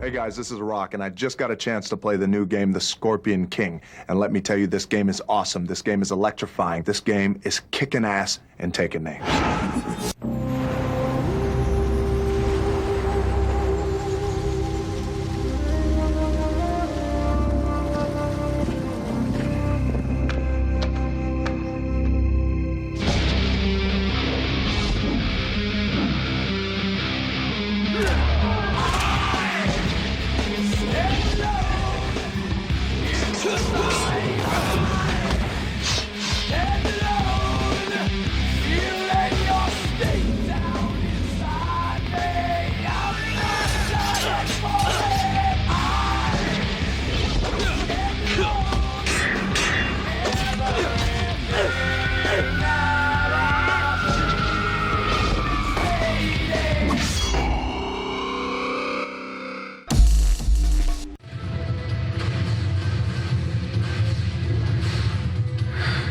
Hey guys, this is Rock, and I just got a chance to play the new game, The Scorpion King. And let me tell you, this game is awesome. This game is electrifying. This game is kicking ass and taking names.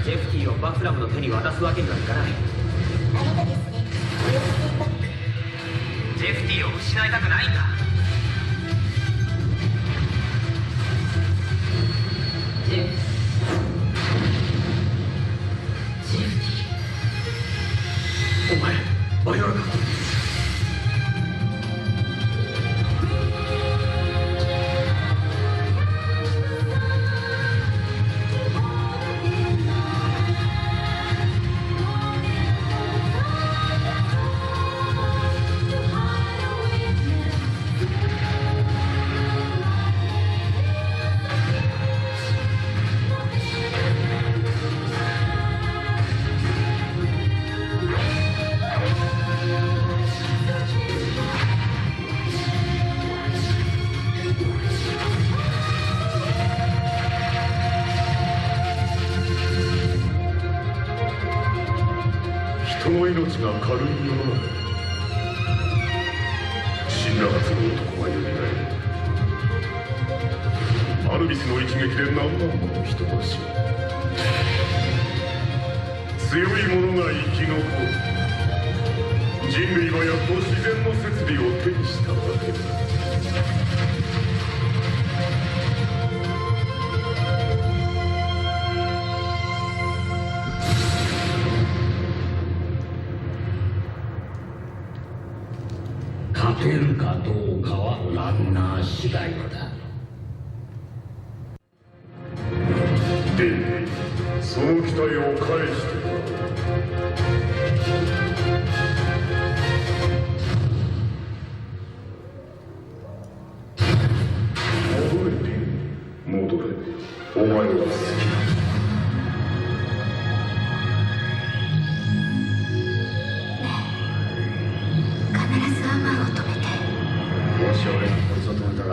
ジェフティをバフラムの手に渡すわけにはいかない。あなたですね。およそ1000バック。ジェフティを失いたくないんだ。ジェフティ。お前、バイオラか。人の命が軽い世の中、辛辣の男がよみがえる。アルビスの一撃で何万もの人が死ぬ。強い者が生き残る。人類はやっと自然の摂理を手にしたわけだ。勝てるかどうかはランナー次第だ。で、その期待を返してもらう。戻れて、戻れ。お前は好きだ。もし俺がこいつを止めたら、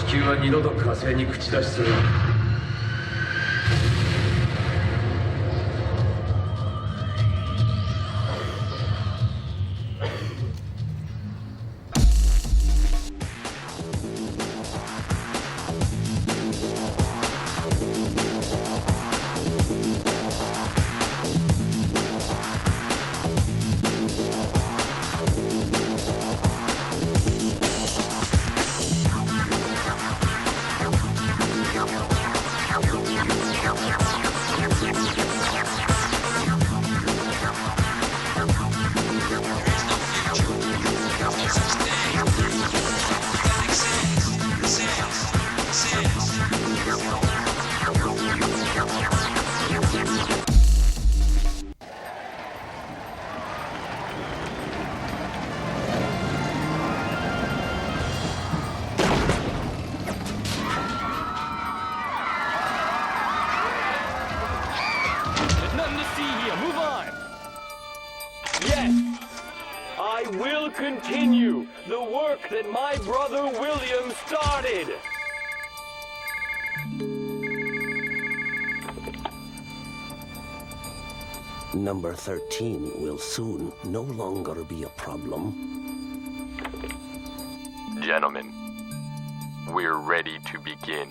地球は二度と火星に口出しする。I will continue the work that my brother William started. Number 13 will soon no longer be a problem. Gentlemen, we're ready to begin.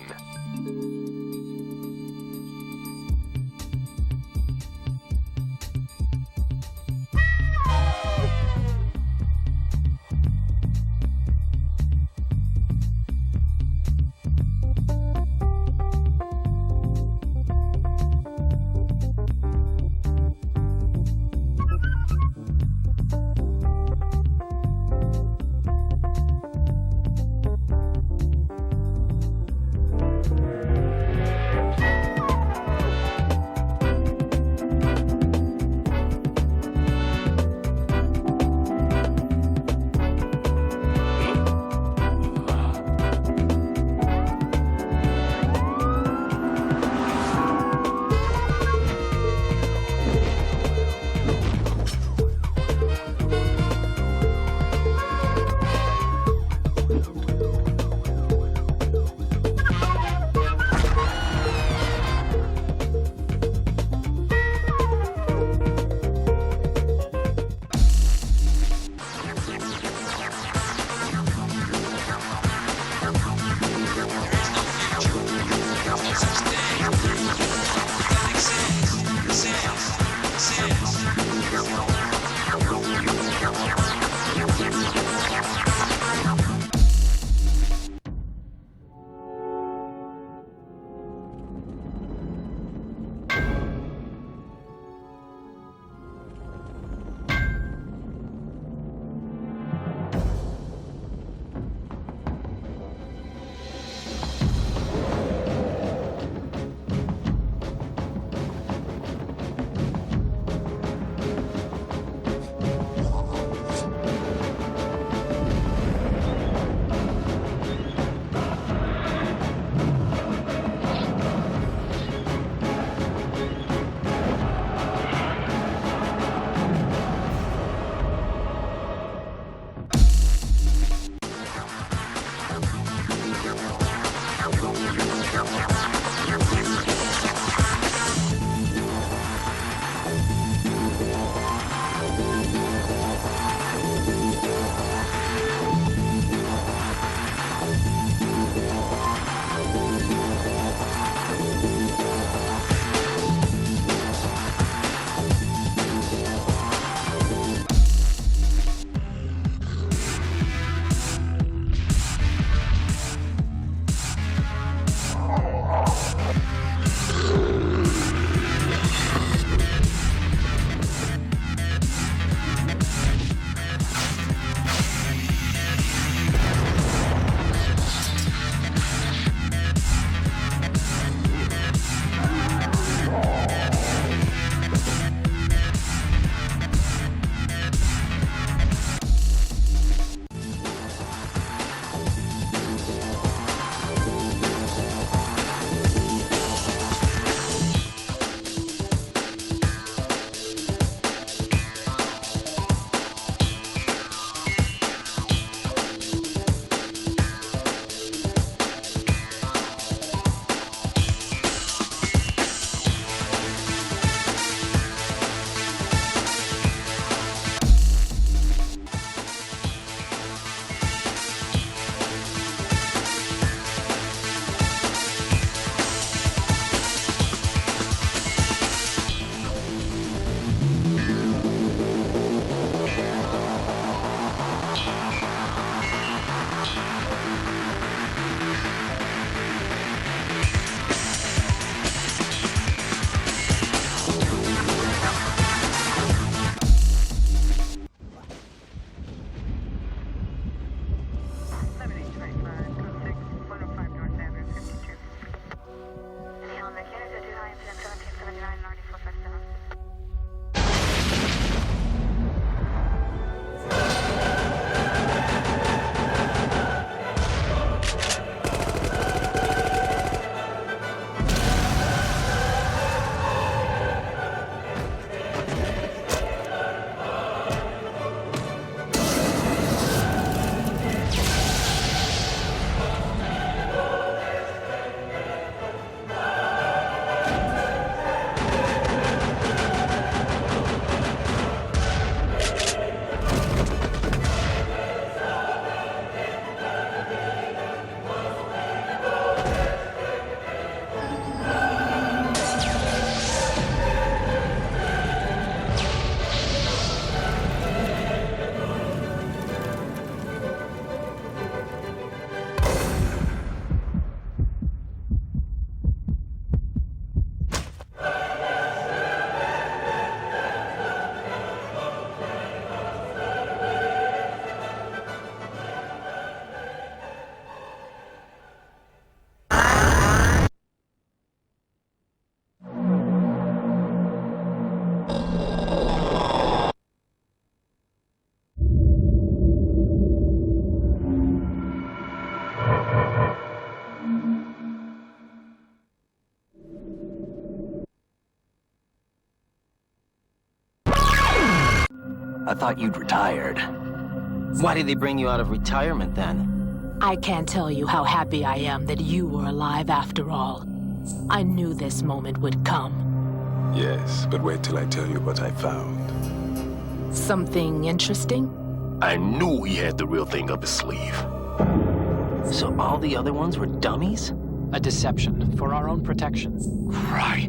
I thought you'd retired. Why did they bring you out of retirement then? I can't tell you how happy I am that you were alive after all. I knew this moment would come. Yes, but wait till I tell you what I found. Something interesting? I knew he had the real thing up his sleeve. So all the other ones were dummies? A deception for our own protection. Right.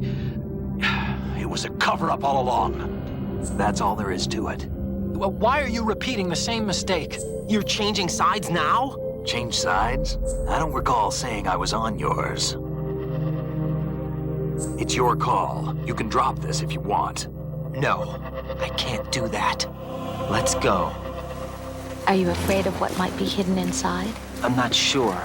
It was a cover-up all along. That's all there is to it. Why are you repeating the same mistake? You're changing sides now? Change sides? I don't recall saying I was on yours. It's your call. You can drop this if you want. No, I can't do that. Let's go. Are you afraid of what might be hidden inside? I'm not sure.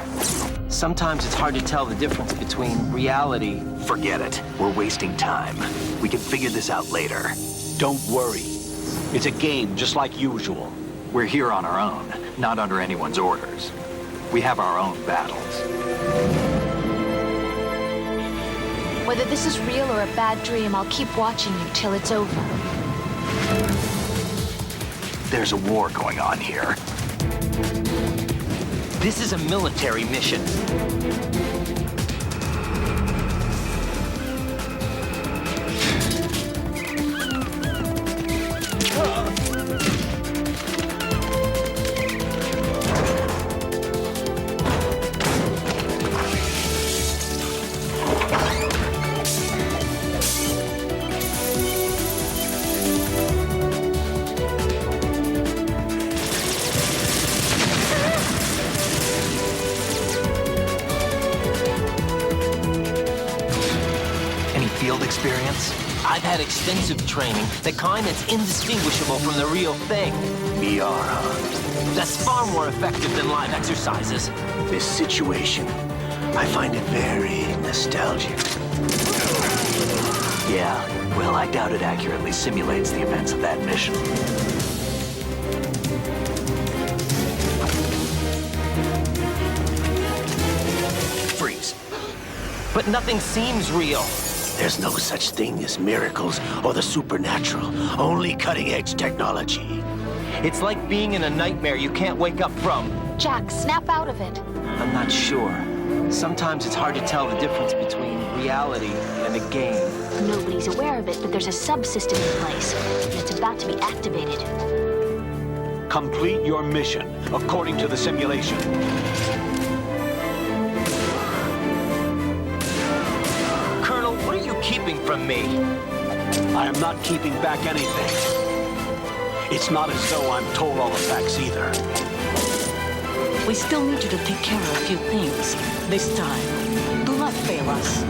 Sometimes it's hard to tell the difference between reality. Forget it. We're wasting time. We can figure this out later. Don't worry. It's a game just like usual. We're here on our own, not under anyone's orders. We have our own battles. Whether this is real or a bad dream, I'll keep watching you till it's over. There's a war going on here. This is a military mission. Experience? I've had extensive training, the kind that's indistinguishable from the real thing. VR, huh? That's far more effective than live exercises. This situation, I find it very nostalgic. Yeah, well, I doubt it accurately simulates the events of that mission. Freeze. But nothing seems real. There's no such thing as miracles or the supernatural, only cutting-edge technology. It's like being in a nightmare you can't wake up from. Jack, snap out of it. I'm not sure. Sometimes it's hard to tell the difference between reality and a game. Nobody's aware of it, but there's a subsystem in place, and it's about to be activated. Complete your mission according to the simulation. What are you keeping from me? I am not keeping back anything. It's not as though I'm told all the facts either. We still need you to take care of a few things. This time, do not fail us.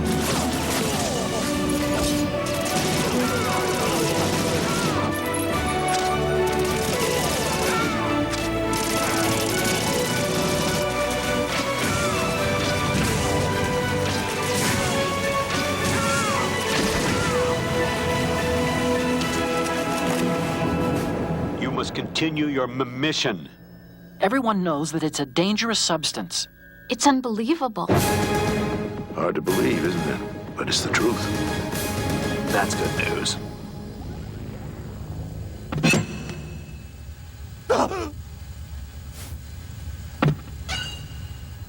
Continue your mission. Everyone knows that it's a dangerous substance. It's unbelievable. Hard to believe, isn't it? But it's the truth. That's good news.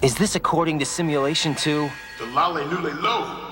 Is this according to simulation 2? The Lale Nule Lo.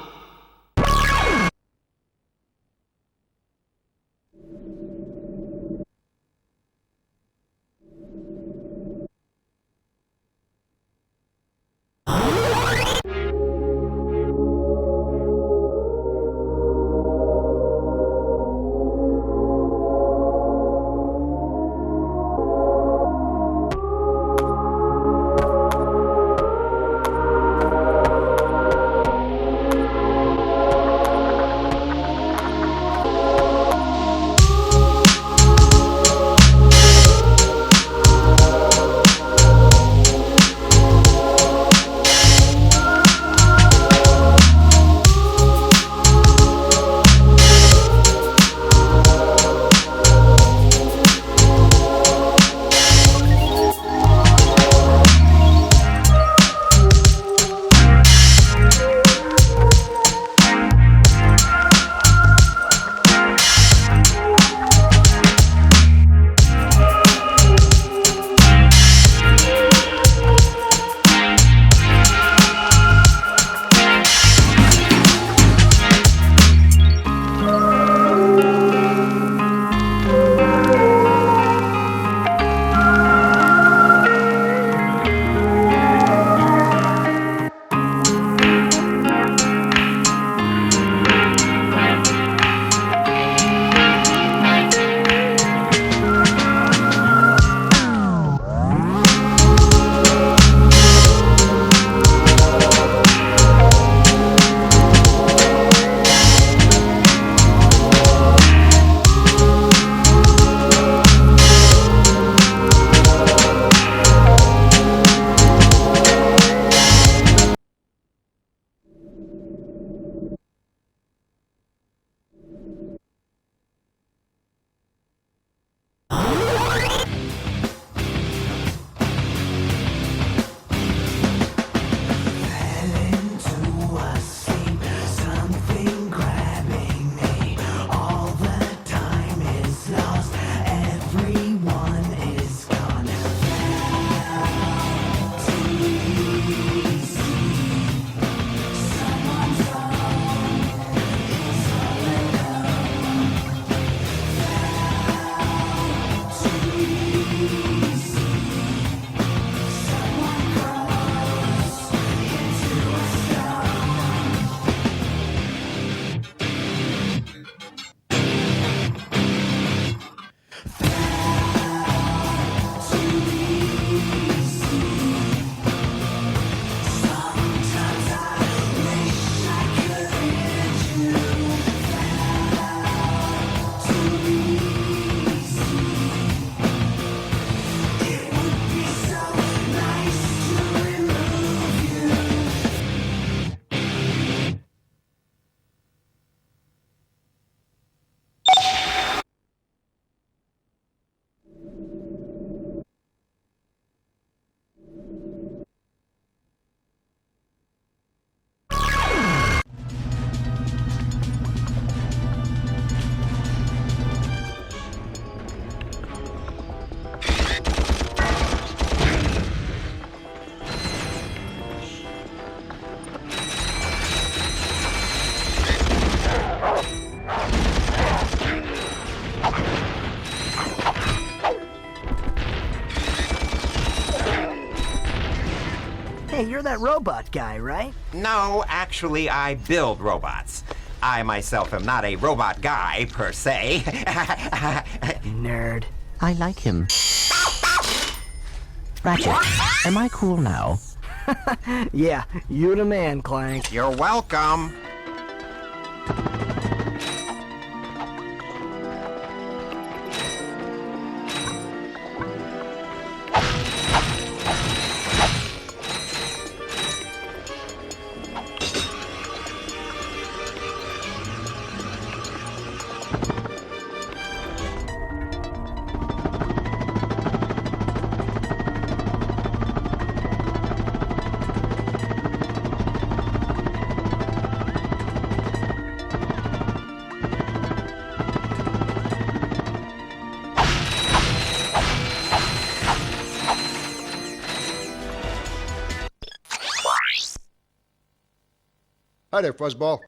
Hey, you're that robot guy, right? No, actually, I build robots. I myself am not a robot guy, per se. Nerd. I like him. Ratchet, am I cool now? Yeah, you the man, Clank. You're welcome. Hi there, Fuzzball.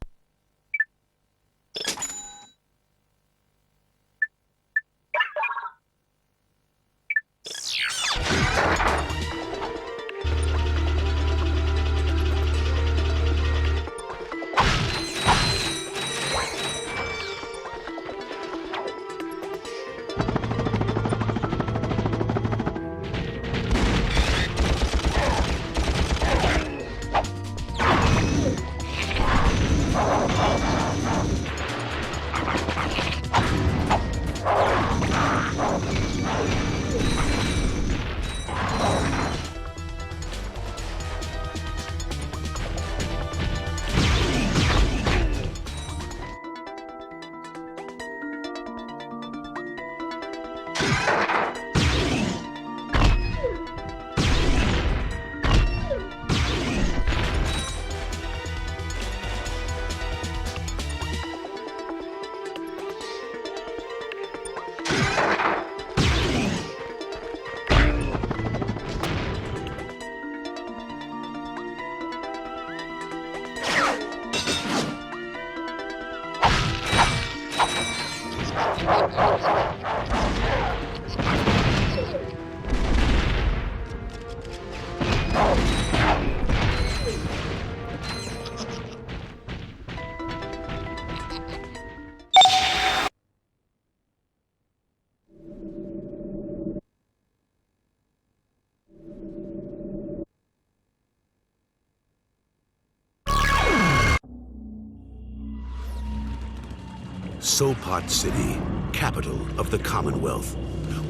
Sopot City, capital of the Commonwealth.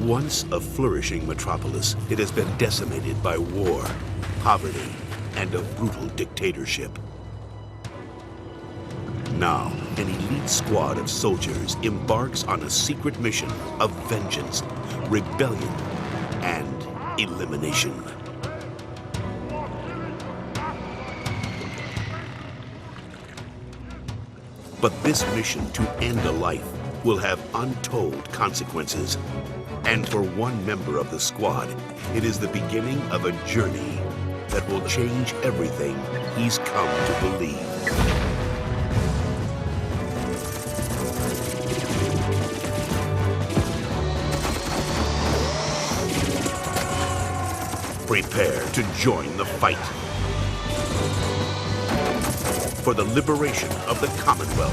Once a flourishing metropolis, it has been decimated by war, poverty, and a brutal dictatorship. Now, an elite squad of soldiers embarks on a secret mission of vengeance, rebellion, and elimination. But this mission to end a life will have untold consequences. And for one member of the squad, it is the beginning of a journey that will change everything he's come to believe. Prepare to join the fight for the liberation of the Commonwealth.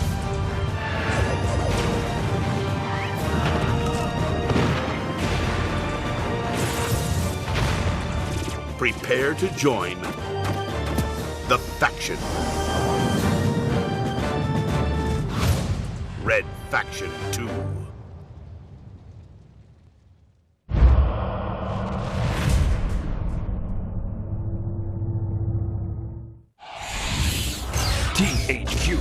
Prepare to join the faction. Red Faction 2. THQ.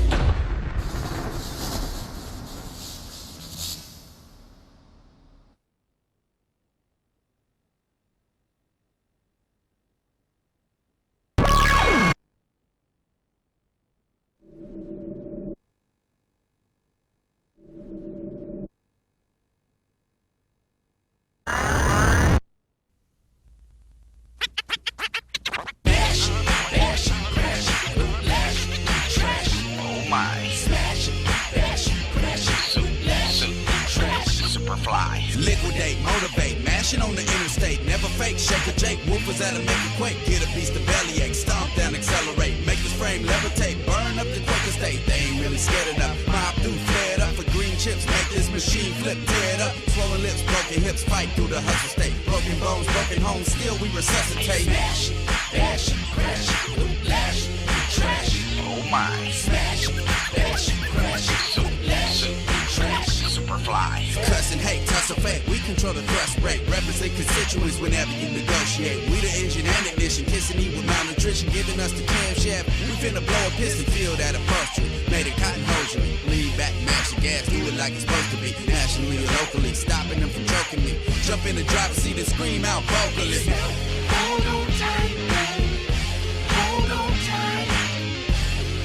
Liquidate, motivate, mass Smashing on the interstate, never fake. Shake a Jake, woofers that'll make a quake. Get a beast of bellyache, stomp down, accelerate. Make this frame levitate, burn up the Quaker state. They ain't really scared enough. Mob through, flared up for green chips. Make this machine flip, tear it up. Swollen lips, broken hips, fight through the hustle state. Broken bones, broken homes, still we resuscitate. Smash, bash, crash, lash, trash. Oh my. Smash, bash, crash, lash, trash. Superfly. Cussing, hate, tussle, fate. We control the thrust rate. Represent constituents whenever you negotiate. We the engine and ignition. Kissing E with malnutrition. Giving us the camshaft. We finna blow a piston. Feel that upholstery. Made it cotton hosiery. Lean back, mash the gas. Do it like it's supposed to be. Nationally or locally. Stopping them from choking me. Jump in the driver's seat and scream out vocally. Hold on tight, babe. Hold on tight.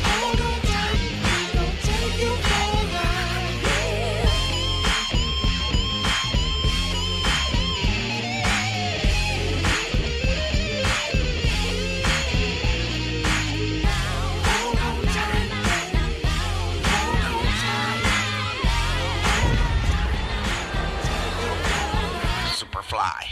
Hold on tight. Don't take you for a ride. Hold on tight. Hold on tight. Superfly.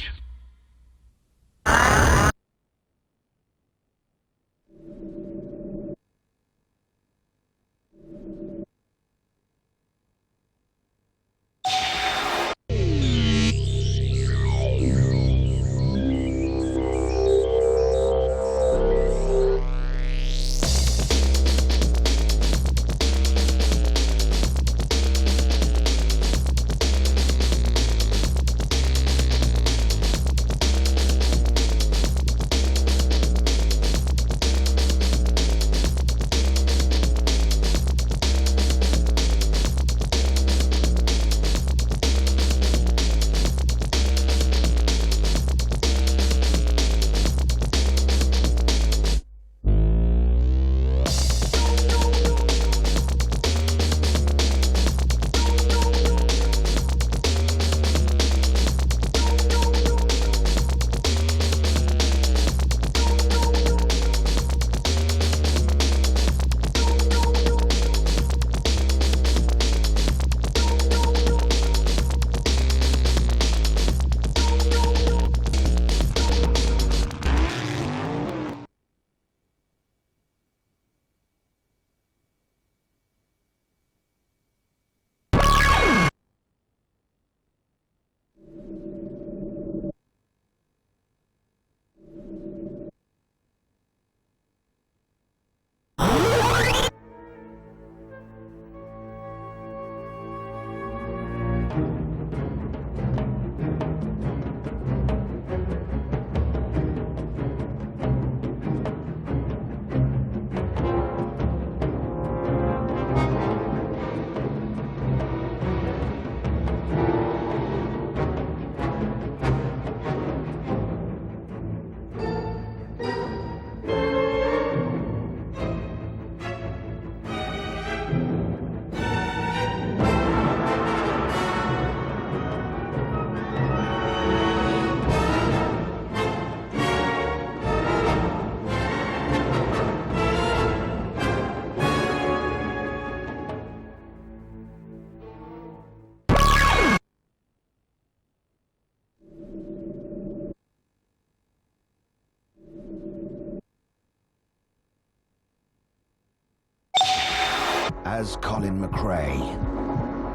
As Colin McRae,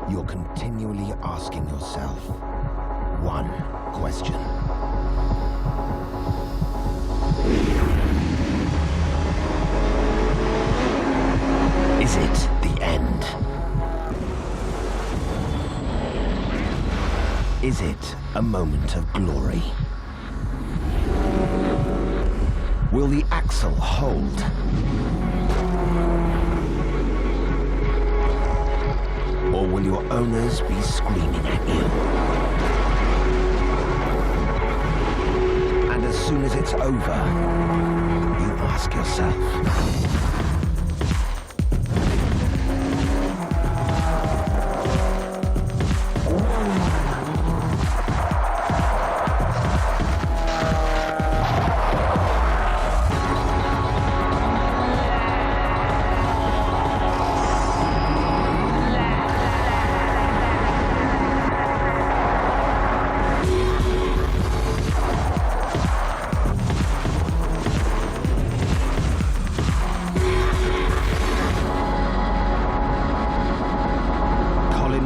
you're continually asking yourself one question. Is it the end? Is it a moment of glory? Will the axle hold? Or will your owners be screaming at you? And as soon as it's over, you ask yourself,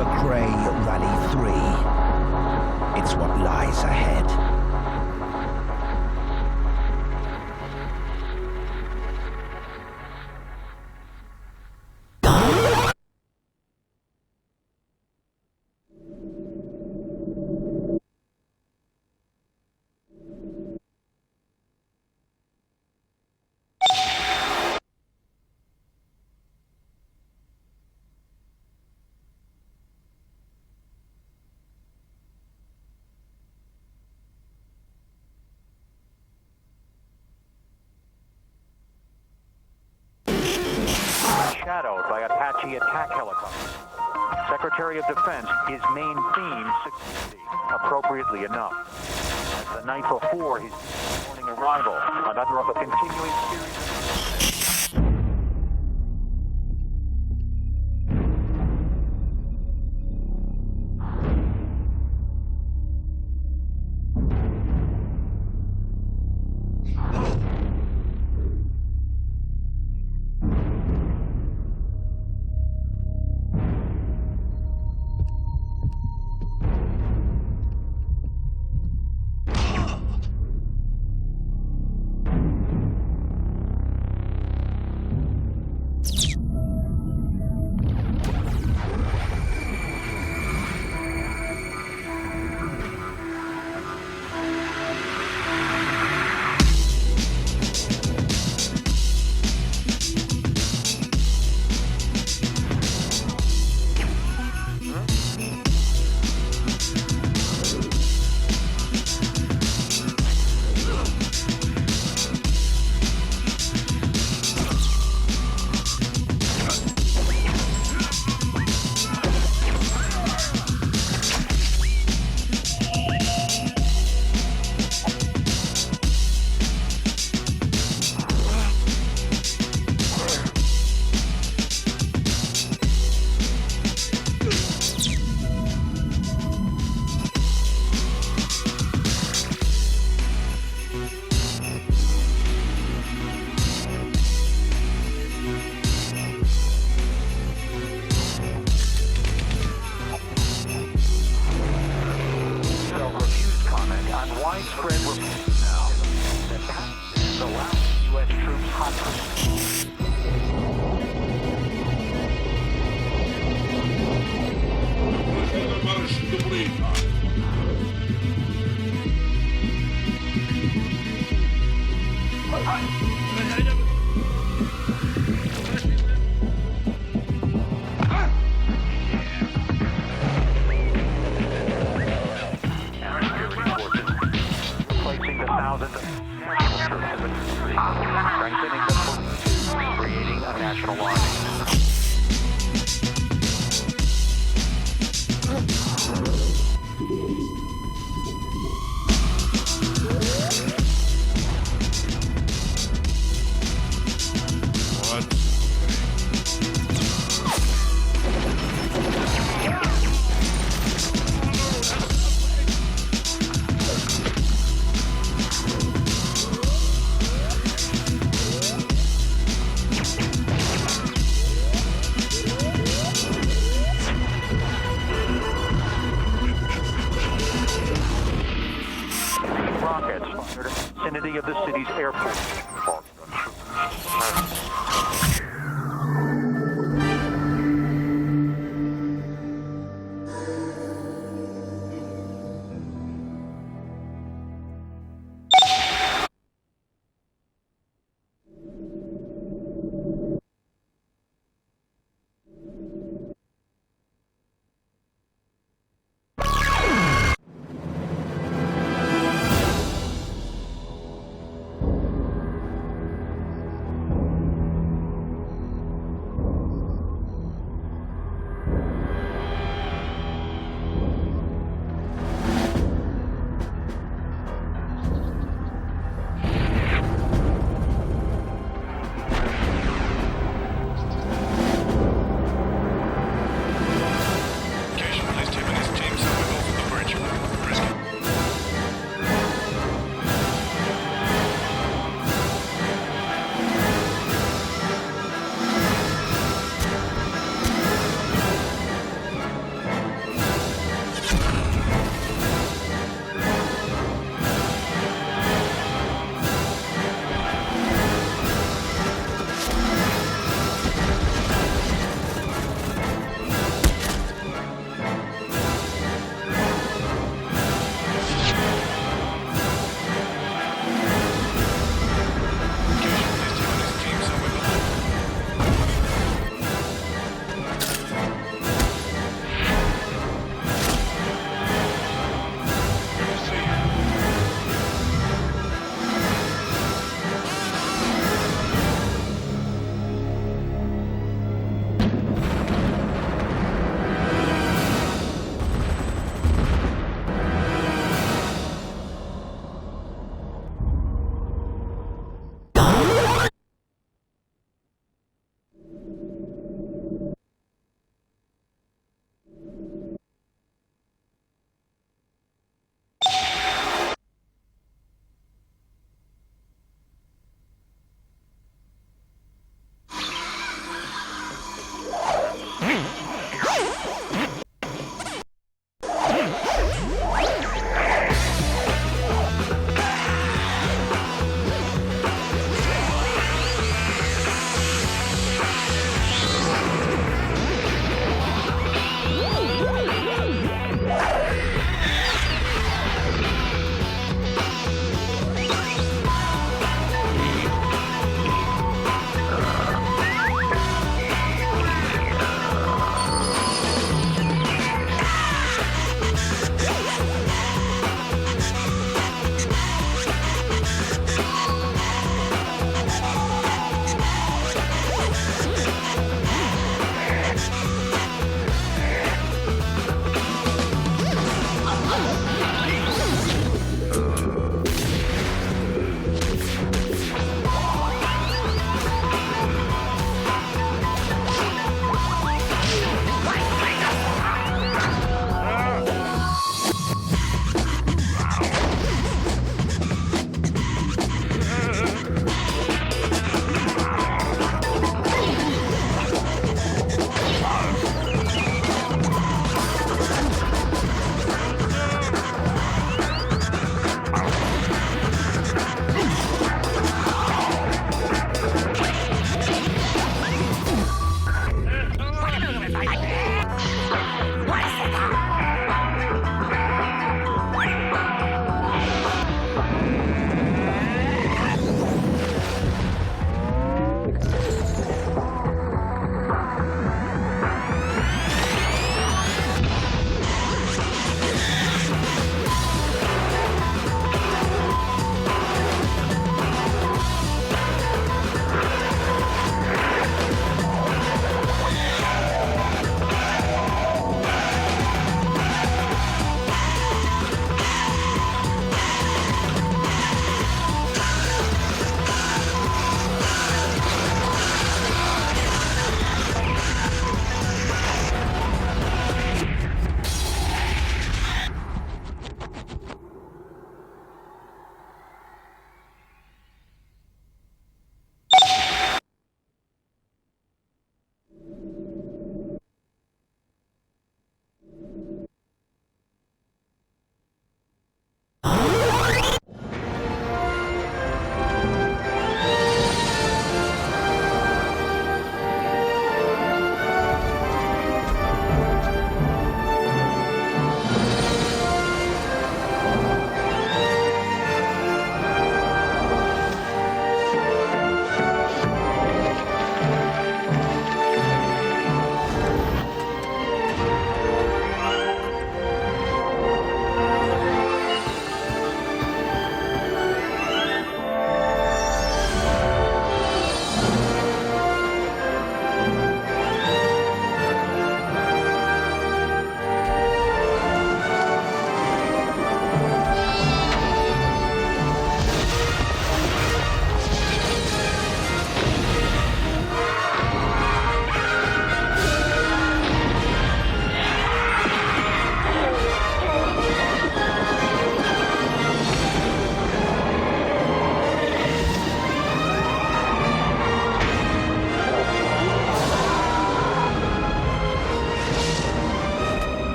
McRae Rally 3. It's what lies ahead. Shadowed by Apache attack helicopters. Secretary of Defense, his main theme, security, appropriately enough. As the night before his morning arrival, another of a continuing series of... Widespread reports now that the last U.S. troops hot. Replacing the thousands of national troops, strengthening the police, creating a national army. Rockets fired in the vicinity of the city's airport.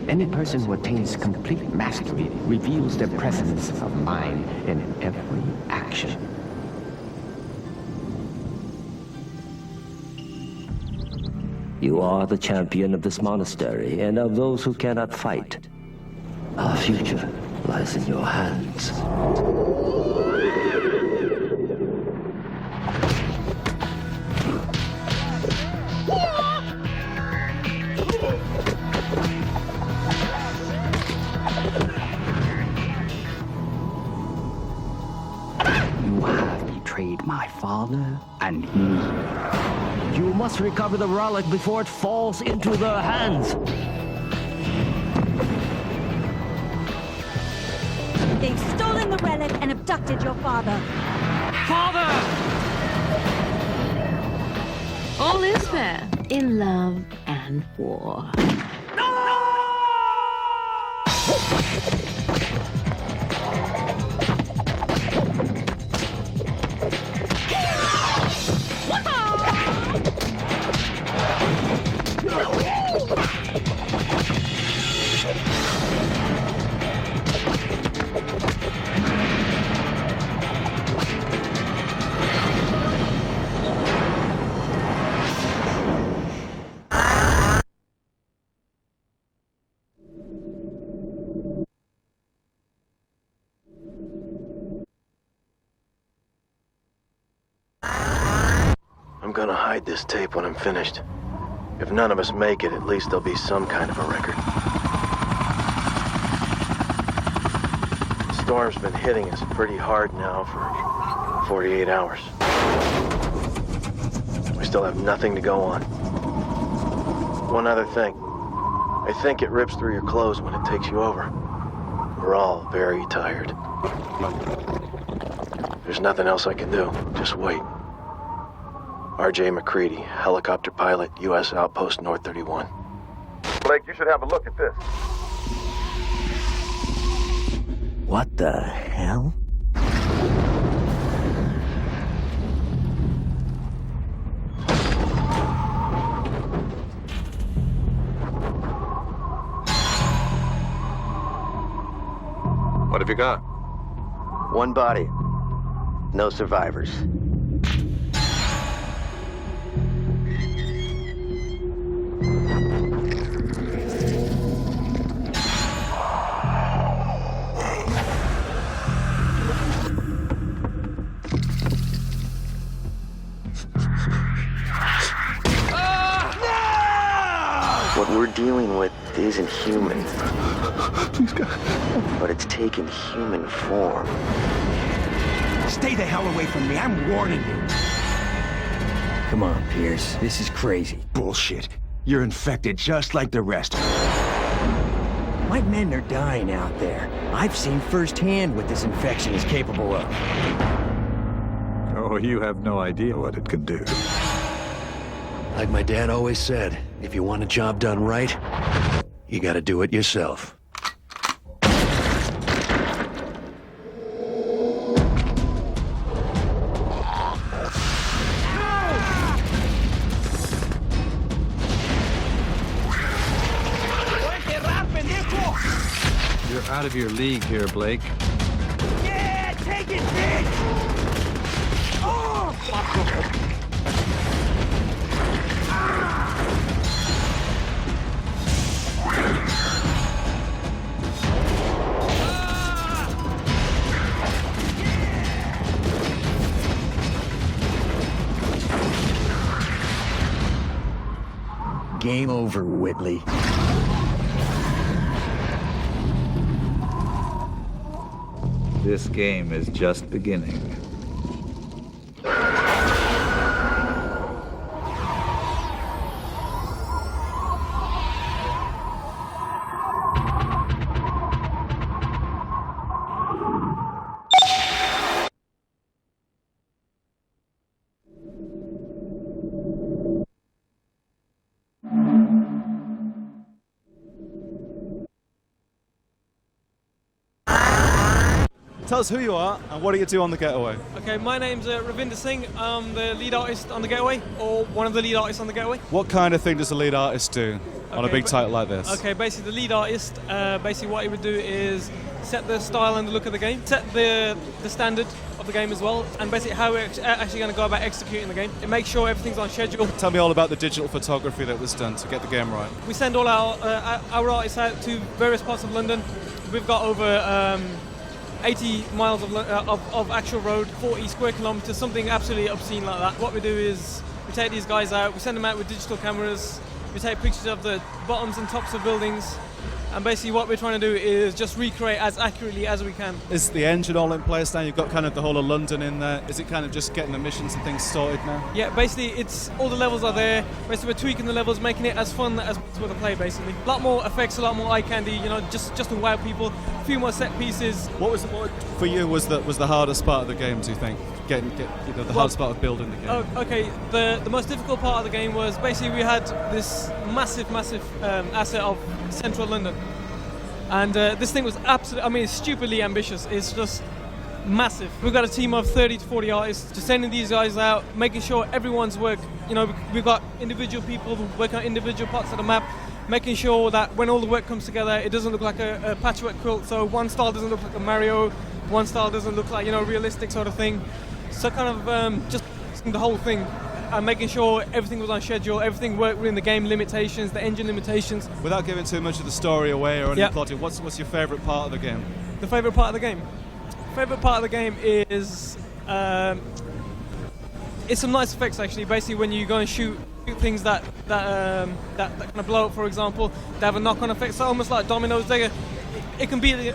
Any person who attains complete mastery reveals their presence of mind in every action. You are the champion of this monastery and of those who cannot fight. Our future lies in your hands. You have betrayed my father and me. You must recover the relic before it falls into their hands. They've stolen the relic and abducted your father. trouble is there in love and war? I'm gonna hide this tape when I'm finished. If none of us make it, at least there'll be some kind of a record. The storm's been hitting us pretty hard now for 48 hours. We still have nothing to go on. One other thing. I think it rips through your clothes when it takes you over. We're all very tired. There's nothing else I can do. Just wait. R.J. McCready, helicopter pilot, U.S. Outpost North 31. Blake, you should have a look at this. What the hell? What have you got? One body. No survivors. What we're dealing with isn't human. Please, God. But it's taken human form. Stay the hell away from me, I'm warning you. Come on, Pierce. This is crazy. Bullshit. You're infected just like the rest of them. My men are dying out there. I've seen firsthand what this infection is capable of. Oh, you have no idea what it can do. Like my dad always said, if you want a job done right, you gotta do it yourself. You're out of your league here, Blake. Yeah, take it, bitch! Oh! Game over, Whitley. This game is just beginning. Tell us who you are and what do you do on The Getaway? Okay, my name's Ravinder Singh. I'm the lead artist on The Getaway, or one of the lead artists on The Getaway. What kind of thing does a lead artist do on a big title like this? Okay, basically the lead artist, basically what he would do is set the style and the look of the game, set the standard of the game as well, and basically how we're actually going to go about executing the game. It makes sure everything's on schedule. Tell me all about the digital photography that was done to get the game right. We send all our artists out to various parts of London. We've got over 80 miles of actual road, 40 square kilometers, something absolutely obscene like that. What we do is we take these guys out, we send them out with digital cameras, we take pictures of the bottoms and tops of buildings, And basically what we're trying to do is just recreate as accurately as we can. Is the engine all in place now? You've got kind of the whole of London in there. Is it kind of just getting the missions and things sorted now? Yeah, basically it's all the levels are there. Basically we're tweaking the levels, making it as fun as possible to play basically. A lot more effects, a lot more eye candy, you know, just to wow people. A few more set pieces. What for you was the hardest part of the game, do you think? The hardest part of building the game? Oh, okay, the most difficult part of the game was basically we had this massive asset of central London. And this thing was absolutely, I mean, it's stupidly ambitious. It's just massive. We've got a team of 30 to 40 artists just sending these guys out, making sure everyone's work, you know, we've got individual people working on individual parts of the map, making sure that when all the work comes together, it doesn't look like a patchwork quilt. So one style doesn't look like a Mario, one style doesn't look like, you know, realistic sort of thing. So kind of just the whole thing. And making sure everything was on schedule, everything worked within the game limitations, the engine limitations. Without giving too much of the story away or any plotting, what's your favourite part of the game? The favourite part of the game? Favourite part of the game is it's some nice effects actually. Basically, when you go and shoot things that kind of blow up, for example, they have a knock-on effect. So almost like dominoes. It can be,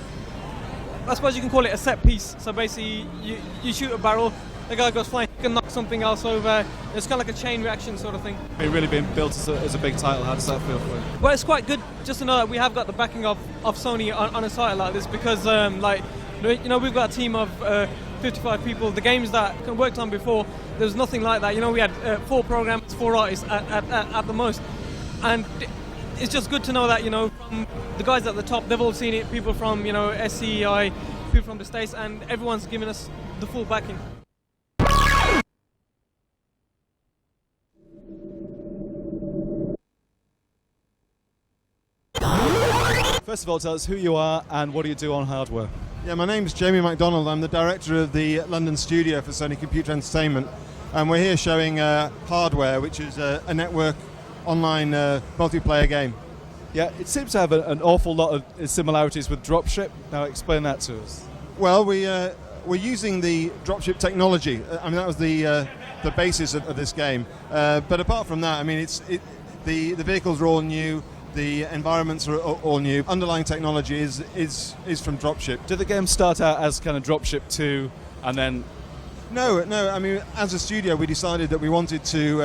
I suppose you can call it a set piece. So basically, you shoot a barrel. The guy goes flying, can knock something else over. It's kind of like a chain reaction sort of thing. It's really been built as a big title. How does that feel for you? Well, it's quite good just to know that we have got the backing of Sony on a title like this because, like, you know, we've got a team of 55 people. The games that I worked on before, there was nothing like that. You know, we had 4 programs, 4 artists at the most. And it's just good to know that, you know, from the guys at the top, they've all seen it. People from, you know, SCEI, people from the States, and everyone's given us the full backing. First of all, tell us who you are and what do you do on hardware? Yeah, my name's Jamie MacDonald. I'm the director of the London studio for Sony Computer Entertainment. And we're here showing Hardware, which is a network online multiplayer game. Yeah, it seems to have an awful lot of similarities with Dropship. Now explain that to us. Well, we're using the Dropship technology. I mean, that was the basis of this game. But apart from that, I mean, the vehicles are all new. The environments are all new. Underlying technology is from Dropship. Did the game start out as kind of Dropship 2 and then... No. I mean, as a studio, we decided that we wanted to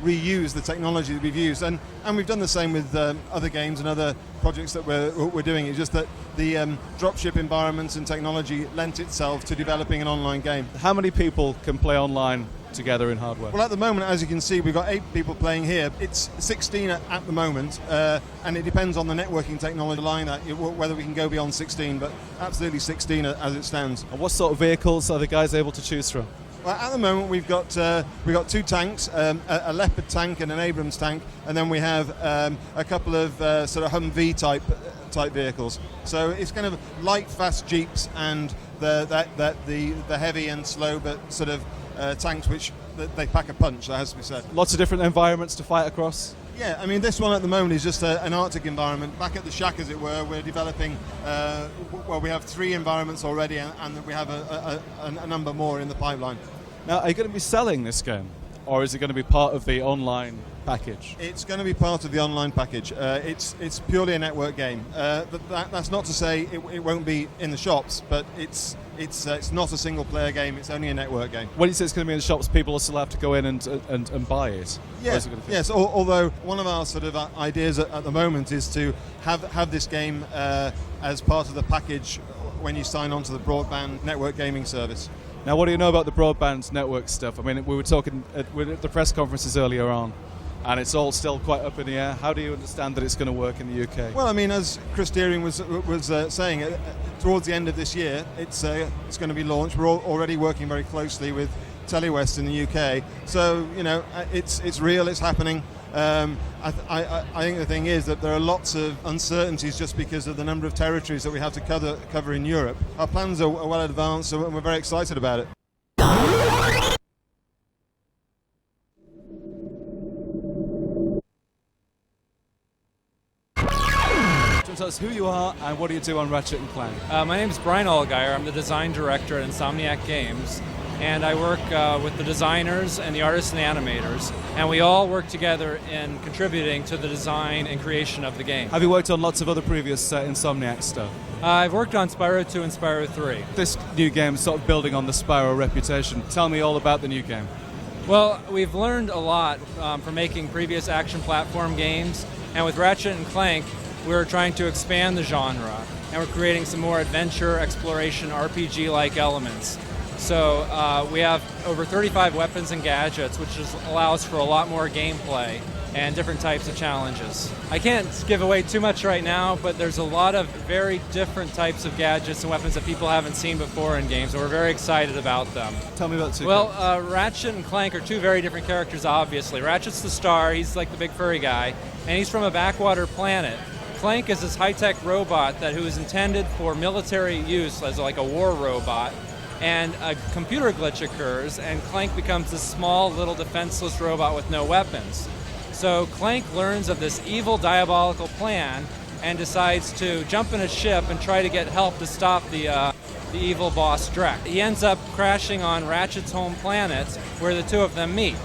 reuse the technology that we've used, and we've done the same with other games and other projects that we're doing. It's just that the Dropship environments and technology lent itself to developing an online game. How many people can play online together in Hardware? Well, at the moment, as you can see, we've got 8 people playing here. It's 16 at the moment, and it depends on the networking technology line that whether we can go beyond 16, but absolutely 16 as it stands. And what sort of vehicles are the guys able to choose from? Well, at the moment, we've got 2 tanks, a Leopard tank and an Abrams tank, and then we have a couple of sort of Humvee type vehicles. So it's kind of light, fast jeeps and the heavy and slow but sort of tanks which they pack a punch, that has to be said. Lots of different environments to fight across? Yeah, I mean, this one at the moment is just an Arctic environment. Back at the shack, as it were, we're developing, well, we have 3 environments already, and we have a number more in the pipeline. Now, are you going to be selling this game, or is it going to be part of the online package? It's going to be part of the online package. It's purely a network game. That's not to say it won't be in the shops, but it's not a single-player game. It's only a network game. When you say it's going to be in the shops, people will still have to go in and buy it. Yeah. Yes. Although one of our sort of ideas at the moment is to have this game as part of the package when you sign on to the broadband network gaming service. Now, what do you know about the broadband network stuff? I mean, we were talking at the press conferences earlier on, and it's all still quite up in the air. How do you understand that it's going to work in the UK? Well, I mean, as Chris Deering was saying, towards the end of this year, it's going to be launched. We're already working very closely with Telewest in the UK, so you know, it's real, it's happening. I think the thing is that there are lots of uncertainties just because of the number of territories that we have to cover in Europe. Our plans are well advanced, and we're very excited about it. Tell us who you are and what do you do on Ratchet & Clank? My name is Brian Allgaier. I'm the design director at Insomniac Games. and I work with the designers and the artists and animators, and we all work together in contributing to the design and creation of the game. Have you worked on lots of other previous Insomniac stuff? I've worked on Spyro 2 and Spyro 3. This new game is sort of building on the Spyro reputation. Tell me all about the new game. Well, we've learned a lot from making previous action platform games, and with Ratchet and Clank, we're trying to expand the genre, and we're creating some more adventure, exploration, RPG-like elements. So we have over 35 weapons and gadgets, which allows for a lot more gameplay and different types of challenges. I can't give away too much right now, but there's a lot of very different types of gadgets and weapons that people haven't seen before in games, and we're very excited about them. Tell me about two. Well, Ratchet and Clank are two very different characters, obviously. Ratchet's the star, he's like the big furry guy, and he's from a backwater planet. Clank is this high-tech robot who is intended for military use as like a war robot, and a computer glitch occurs, and Clank becomes this small, little defenseless robot with no weapons. So Clank learns of this evil, diabolical plan and decides to jump in a ship and try to get help to stop the evil boss Drek. He ends up crashing on Ratchet's home planet, where the two of them meet.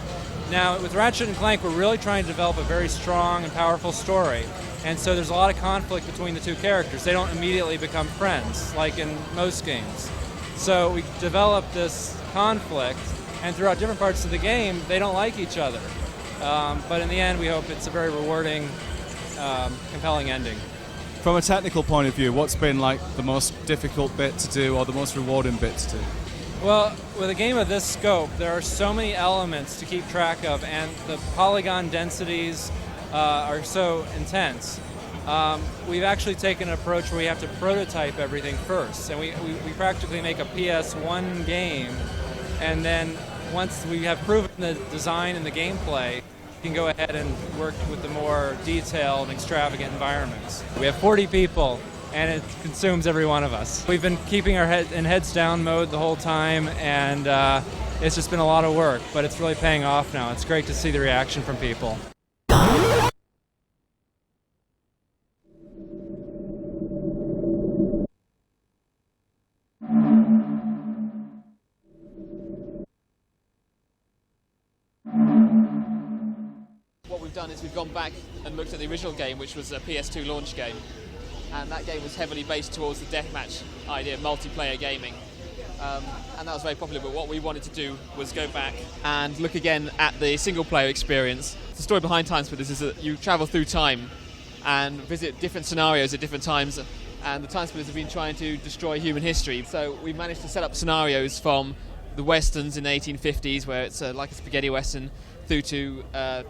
Now, with Ratchet and Clank, we're really trying to develop a very strong and powerful story. And so there's a lot of conflict between the two characters. They don't immediately become friends, like in most games. So we develop this conflict, and throughout different parts of the game, they don't like each other. But in the end, we hope it's a very rewarding, compelling ending. From a technical point of view, what's been like the most difficult bit to do or the most rewarding bit to do? Well, with a game of this scope, there are so many elements to keep track of, and the polygon densities are so intense. We've actually taken an approach where we have to prototype everything first, and we practically make a PS1 game, and then once we have proven the design and the gameplay, we can go ahead and work with the more detailed and extravagant environments. We have 40 people, and it consumes every one of us. We've been keeping our head in heads down mode the whole time, and it's just been a lot of work, but it's really paying off now. It's great to see the reaction from people. What we've done is we've gone back and looked at the original game, which was a PS2 launch game, and that game was heavily based towards the deathmatch idea of multiplayer gaming, and that was very popular. But what we wanted to do was go back and look again at the single-player experience. The story behind Time Splitters is that you travel through time and visit different scenarios at different times, and the Time Splitters have been trying to destroy human history. So we managed to set up scenarios from the westerns in the 1850s, where it's like a spaghetti western, through to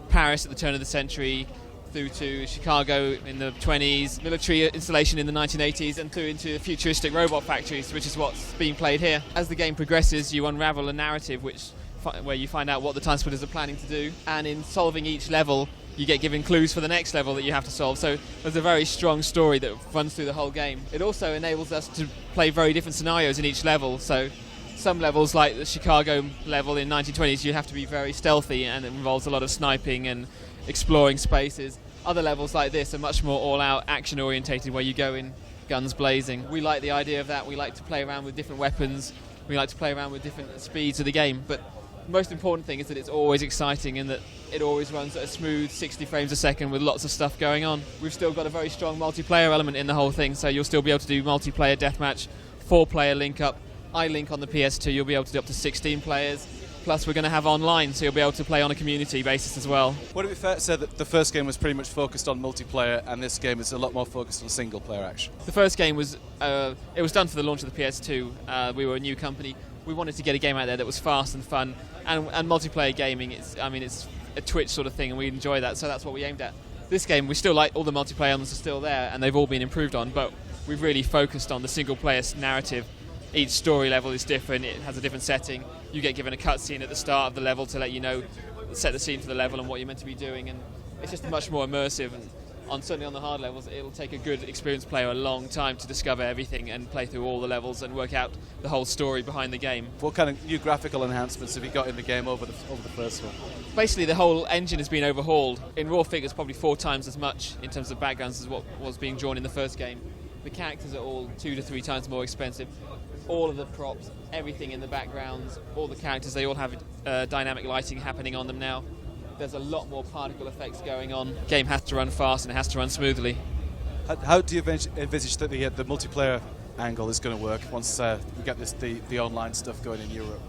Paris at the turn of the century, through to Chicago in the 20s, military installation in the 1980s, and through into futuristic robot factories, which is what's being played here. As the game progresses, you unravel a narrative where you find out what the Time Splitters are planning to do, and in solving each level, you get given clues for the next level that you have to solve. So there's a very strong story that runs through the whole game. It also enables us to play very different scenarios in each level. So some levels, like the Chicago level in 1920s, you have to be very stealthy, and it involves a lot of sniping and exploring spaces. Other levels like this are much more all-out action orientated, where you go in guns blazing. We like the idea of that. We like to play around with different weapons. We like to play around with different speeds of the game. But the most important thing is that it's always exciting, and that it always runs at a smooth 60 frames a second with lots of stuff going on. We've still got a very strong multiplayer element in the whole thing, so you'll still be able to do multiplayer deathmatch, 4-player link-up. iLink on the PS2, you'll be able to do up to 16 players. Plus, we're going to have online, so you'll be able to play on a community basis as well. Would it be fair to say that the first game was pretty much focused on multiplayer, and this game is a lot more focused on single-player action? The first game was it was done for the launch of the PS2. We were a new company. We wanted to get a game out there that was fast and fun, and multiplayer gaming. It's a Twitch sort of thing, and we enjoy that. So that's what we aimed at. This game, we still like all the multiplayer elements are still there, and they've all been improved on. But we've really focused on the single-player narrative. Each story level is different, it has a different setting. You get given a cutscene at the start of the level to let you know, set the scene for the level and what you're meant to be doing, and it's just much more immersive. And certainly on the hard levels, it'll take a good experienced player a long time to discover everything and play through all the levels and work out the whole story behind the game. What kind of new graphical enhancements have you got in the game over the first one? Basically, the whole engine has been overhauled. In raw figures, probably 4 times as much in terms of backgrounds as what was being drawn in the first game. The characters are all 2 to 3 times more expensive. all of the props, everything in the backgrounds, all the characters, they all have dynamic lighting happening on them now. There's a lot more particle effects going on. The game has to run fast and it has to run smoothly. How do you envisage that the multiplayer angle is going to work once we get the online stuff going in Europe?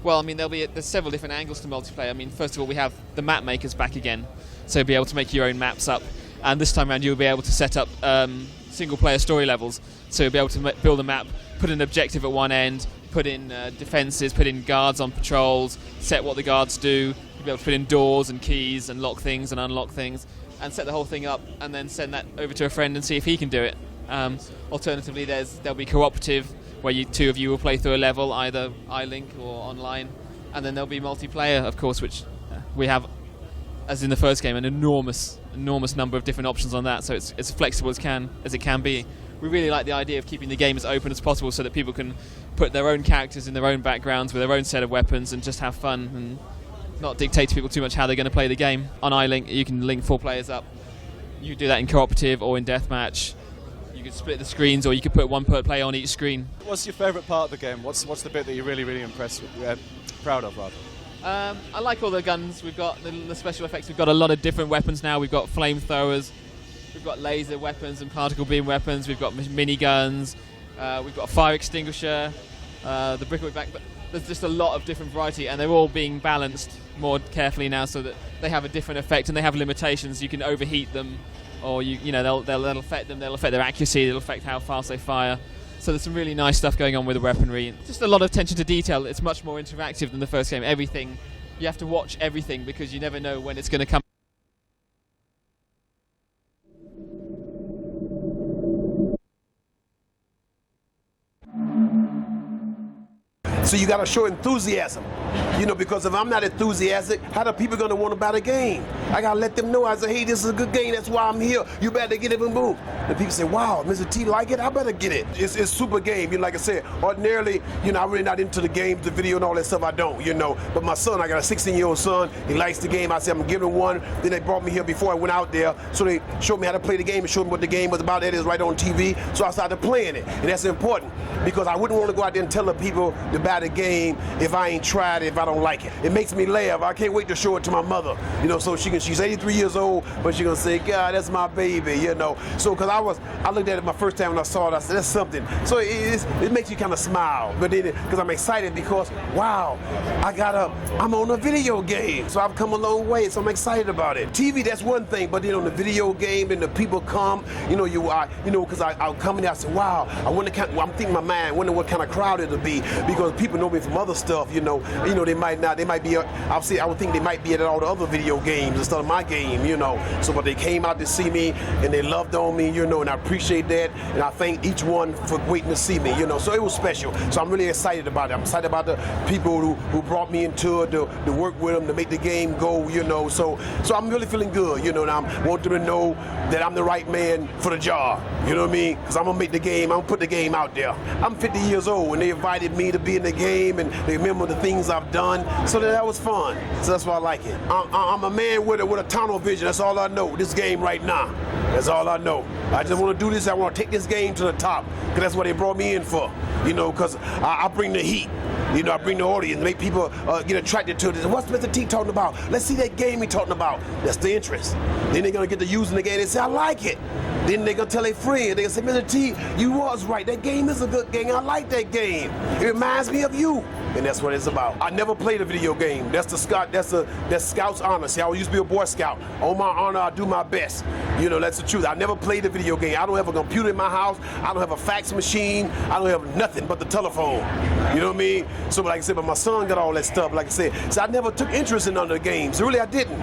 Well, I mean, there's several different angles to multiplayer. I mean, first of all, we have the map makers back again, so you'll be able to make your own maps up. And this time around, you'll be able to set up single-player story levels. So you'll be able to build a map, put an objective at one end, put in defences, put in guards on patrols, set what the guards do. You'll be able to put in doors and keys and lock things and unlock things, and set the whole thing up, and then send that over to a friend and see if he can do it. Alternatively, there'll be cooperative, where two of you will play through a level, either iLink or online, and then there'll be multiplayer, of course, which we have, as in the first game, an enormous number of different options on that. So it's as flexible as it can be. We really like the idea of keeping the game as open as possible, so that people can put their own characters in their own backgrounds with their own set of weapons and just have fun and not dictate to people too much how they're going to play the game. On iLink, you can link 4 players up. You can do that in cooperative or in deathmatch. You could split the screens, or you could put one per player on each screen. What's your favourite part of the game? What's the bit that you're really impressed with, proud of, rather? I like all the guns. We've got the special effects. We've got a lot of different weapons now. We've got flamethrowers, we've got laser weapons and particle beam weapons. We've got miniguns. We've got a fire extinguisher. The brickwork back. But there's just a lot of different variety, and they're all being balanced more carefully now, so that they have a different effect and they have limitations. You can overheat them, or they'll affect them. They'll affect their accuracy. They'll affect how fast they fire. So there's some really nice stuff going on with the weaponry. Just a lot of attention to detail. It's much more interactive than the first game. Everything, you have to watch everything, because you never know when it's going to come. So you got to show enthusiasm, because if I'm not enthusiastic, how are people going to want to buy the game? I got to let them know. I say, hey, this is a good game. That's why I'm here. You better get it and move. And people say, wow, Mr. T like it? I better get it. It's super game. Like I said, ordinarily, I'm really not into the games, the video and all that stuff. I don't, But my son, I got a 16-year-old son. He likes the game. I said, I'm giving him one. Then they brought me here before I went out there. So they showed me how to play the game and showed me what the game was about. That is right on TV. So I started playing it. And that's important, because I wouldn't want to go out there and tell the people to buy the game if I ain't tried it, if I don't like it. It makes me laugh. I can't wait to show it to my mother, so she's 83 years old, but she's gonna say, God, that's my baby, So, because I looked at it my first time when I saw it, I said, that's something. So it makes you kind of smile, but then, because I'm excited, because, wow, I'm on a video game, so I've come a long way, so I'm excited about it. TV, that's one thing, but then on the video game, and the people come, because I'll come in there, I say, wow, I'm thinking in my mind, wonder what kind of crowd it'll be, because people know me from other stuff, they might not, they might be, I would think they might be at all the other video games instead of my game, So, but they came out to see me, and they loved on me, and I appreciate that, and I thank each one for waiting to see me, So it was special. So I'm really excited about it. I'm excited about the people who brought me into it, to work with them, to make the game go, So I'm really feeling good, and I want them to know that I'm the right man for the job, you know what I mean? Because I'm gonna make the game, I'm gonna put the game out there. I'm 50 years old, and they invited me to be in the game, and they remember the things I've done, so that was fun. So that's why I like it. I'm a man with a tunnel vision. That's all I know. This game right now. That's all I know. I just want to do this. I want to take this game to the top, because that's what they brought me in for. Because I bring the heat. I bring the audience, make people get attracted to this. What's Mr. T talking about? Let's see that game he talking about. That's the interest. Then they're going to get to using the game and say, I like it. Then they're going to tell their friend. They're going to say, Mr. T, you was right. That game is a good game. I like that game. It reminds me of you. And that's what it's about. I never played a video game. That's Scout's honor. See, I used to be a Boy Scout. On my honor, I do my best. That's the truth. I never played a video game. I don't have a computer in my house. I don't have a fax machine. I don't have nothing but the telephone. You know what I mean? So, like I said, but my son got all that stuff. Like I said, so I never took interest in none of the games. Really, I didn't.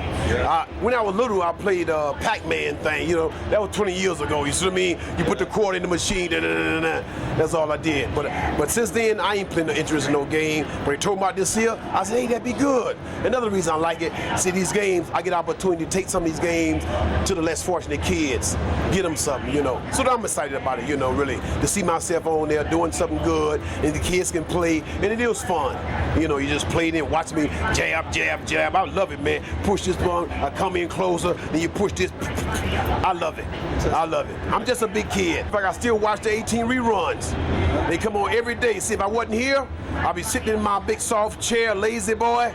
When I was little, I played Pac-Man thing. That was 20 years ago. You see what I mean? You put the quarter in the machine. That's all I did. But since then, I ain't playing no interest in no game. mean? When they told me about this here, I said, hey, that'd be good. Another reason I like it, see these games, I get opportunity to take some of these games to the less fortunate kids, get them something, you know. So I'm excited about it, you know, really, to see myself on there doing something good, and the kids can play, and it is fun. You know, you just play it and watch me jab, jab, jab. I love it, man. Push this button, I come in closer, then you push this. I love it. I love it. I'm just a big kid. In fact, I still watch the 18 reruns. They come on every day. See, if I wasn't here, I'd be sitting in my big soft chair, lazy boy,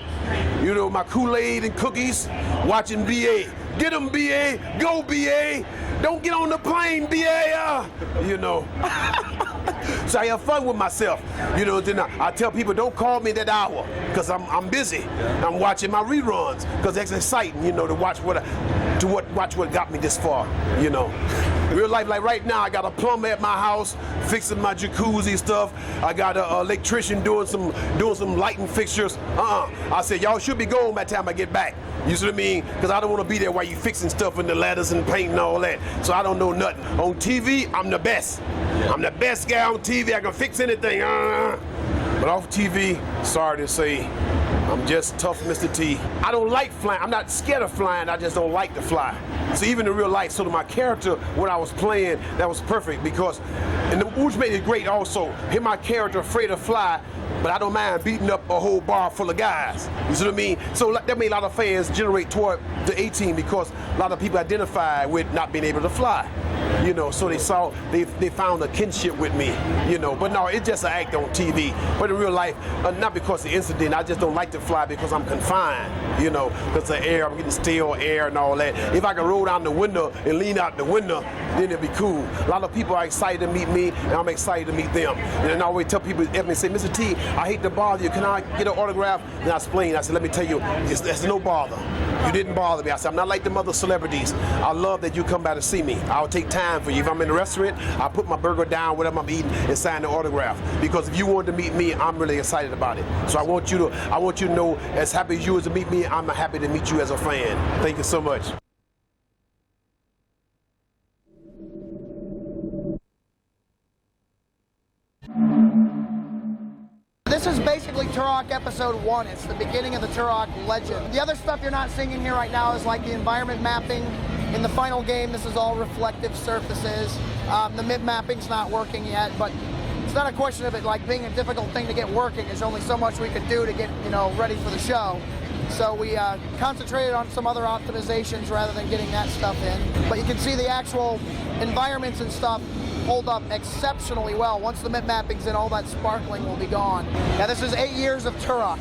you know, my Kool-Aid and cookies, watching BA. Get them, BA. Go, BA. Don't get on the plane, BA. You know. So I have fun with myself. You know, then I tell people, don't call me that hour, because I'm busy. I'm watching my reruns, because that's exciting, you know, to watch what got me this far, you know. Real life, like right now, I got a plumber at my house fixing my jacuzzi stuff. I got an electrician doing some lighting fixtures. I said, y'all should be going by the time I get back. You see what I mean? Because I don't want to be there while you fixing stuff in the ladders and paint and all that. So I don't know nothing. On TV, I'm the best. I'm the best guy on TV. I can fix anything. But off TV, sorry to say, I'm just tough Mr. T. I don't like flying. I'm not scared of flying. I just don't like to fly. So even in real life, so to my character, what I was playing, that was perfect because, and which made it great also, hit my character afraid to fly, but I don't mind beating up a whole bar full of guys. You see what I mean? So that made a lot of fans generate toward the 18 because a lot of people identify with not being able to fly. You know, so they found a kinship with me, you know. But no, it's just an act on TV. But in real life, not because of the incident, I just don't like to fly because I'm confined, you know, because the air, I'm getting stale air and all that. If I can roll down the window and lean out the window, then it'd be cool. A lot of people are excited to meet me, and I'm excited to meet them. And I always tell people, they say, Mr. T, I hate to bother you. Can I get an autograph? And I explain. I said, let me tell you, there's no bother. You didn't bother me. I said, I'm not like them other celebrities. I love that you come by to see me. I'll take time for you. If I'm in the restaurant, I'll put my burger down, whatever I'm eating, and sign the autograph. Because if you wanted to meet me, I'm really excited about it. So I want you to know, as happy as you is to meet me, I'm happy to meet you as a fan. Thank you so much. This is basically Turok Episode 1. It's the beginning of the Turok legend. The other stuff you're not seeing in here right now is like the environment mapping. In the final game, this is all reflective surfaces. The mid mapping's not working yet, but it's not a question of it like being a difficult thing to get working. There's only so much we could do to get, you know, ready for the show. So we concentrated on some other optimizations rather than getting that stuff in. But you can see the actual environments and stuff hold up exceptionally well. Once the mid mapping's in, all that sparkling will be gone. Now this is 8 years of Turok.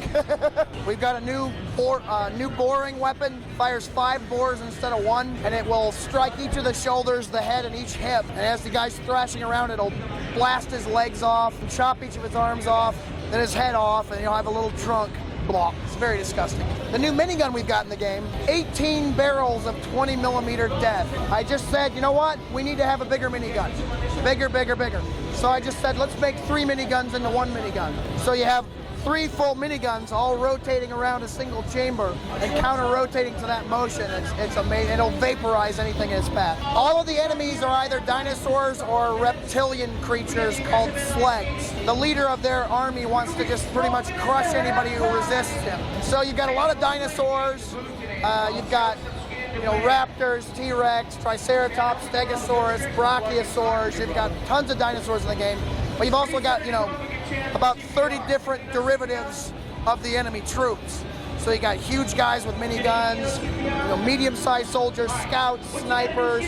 We've got a new boring weapon, fires 5 bores instead of 1, and it will strike each of the shoulders, the head, and each hip. And as the guy's thrashing around, it'll blast his legs off, and chop each of his arms off, then his head off, and he'll have a little trunk. Blah. It's very disgusting. The new minigun we've got in the game, 18 barrels of 20mm death. I just said, you know what? We need to have a bigger minigun. Bigger, bigger, bigger. So I just said, let's make 3 miniguns into 1 minigun. So you have 3 full miniguns all rotating around a single chamber and counter-rotating to that motion. It's amazing. It'll vaporize anything in its path. All of the enemies are either dinosaurs or reptilian creatures called slugs. The leader of their army wants to just pretty much crush anybody who resists him. So you've got a lot of dinosaurs. You've got, you know, raptors, T-Rex, Triceratops, Stegosaurus, Brachiosaurs. You've got tons of dinosaurs in the game. But you've also got, you know, about 30 different derivatives of the enemy troops. So you got huge guys with miniguns, you know, medium-sized soldiers, scouts, snipers,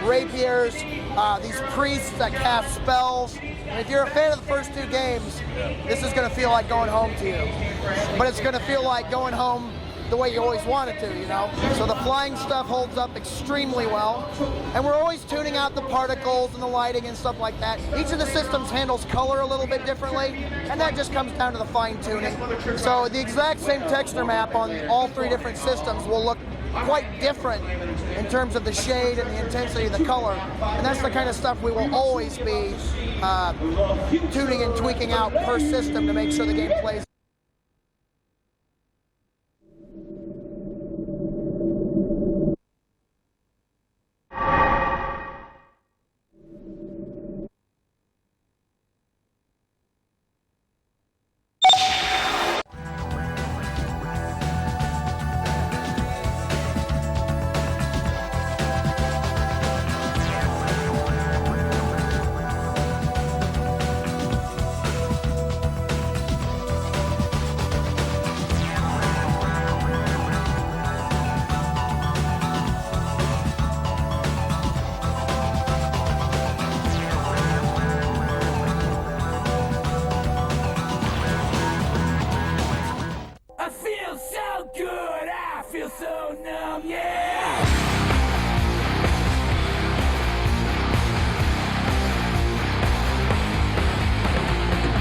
rapiers, these priests that cast spells. And if you're a fan of the first 2 games, this is going to feel like going home to you. But it's going to feel like going home the way you always wanted to, you know? So the flying stuff holds up extremely well. And we're always tuning out the particles and the lighting and stuff like that. Each of the systems handles color a little bit differently, and that just comes down to the fine tuning. So the exact same texture map on all 3 different systems will look quite different in terms of the shade and the intensity of the color. And that's the kind of stuff we will always be tuning and tweaking out per system to make sure the game plays. feel so numb, yeah.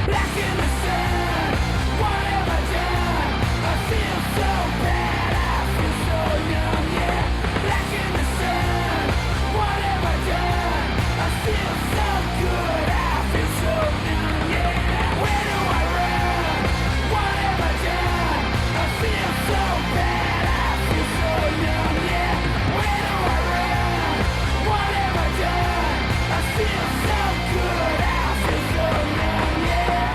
Back in the sun, what have I done? I feel so bad, I feel so numb, yeah. Back in the sun, what have I done? I feel so good, I feel so numb, yeah. Where do I run? What have I done? I feel so bad, I feel so numb, yeah. Where do I run? What have I done? I feel so good, I feel so numb, yeah.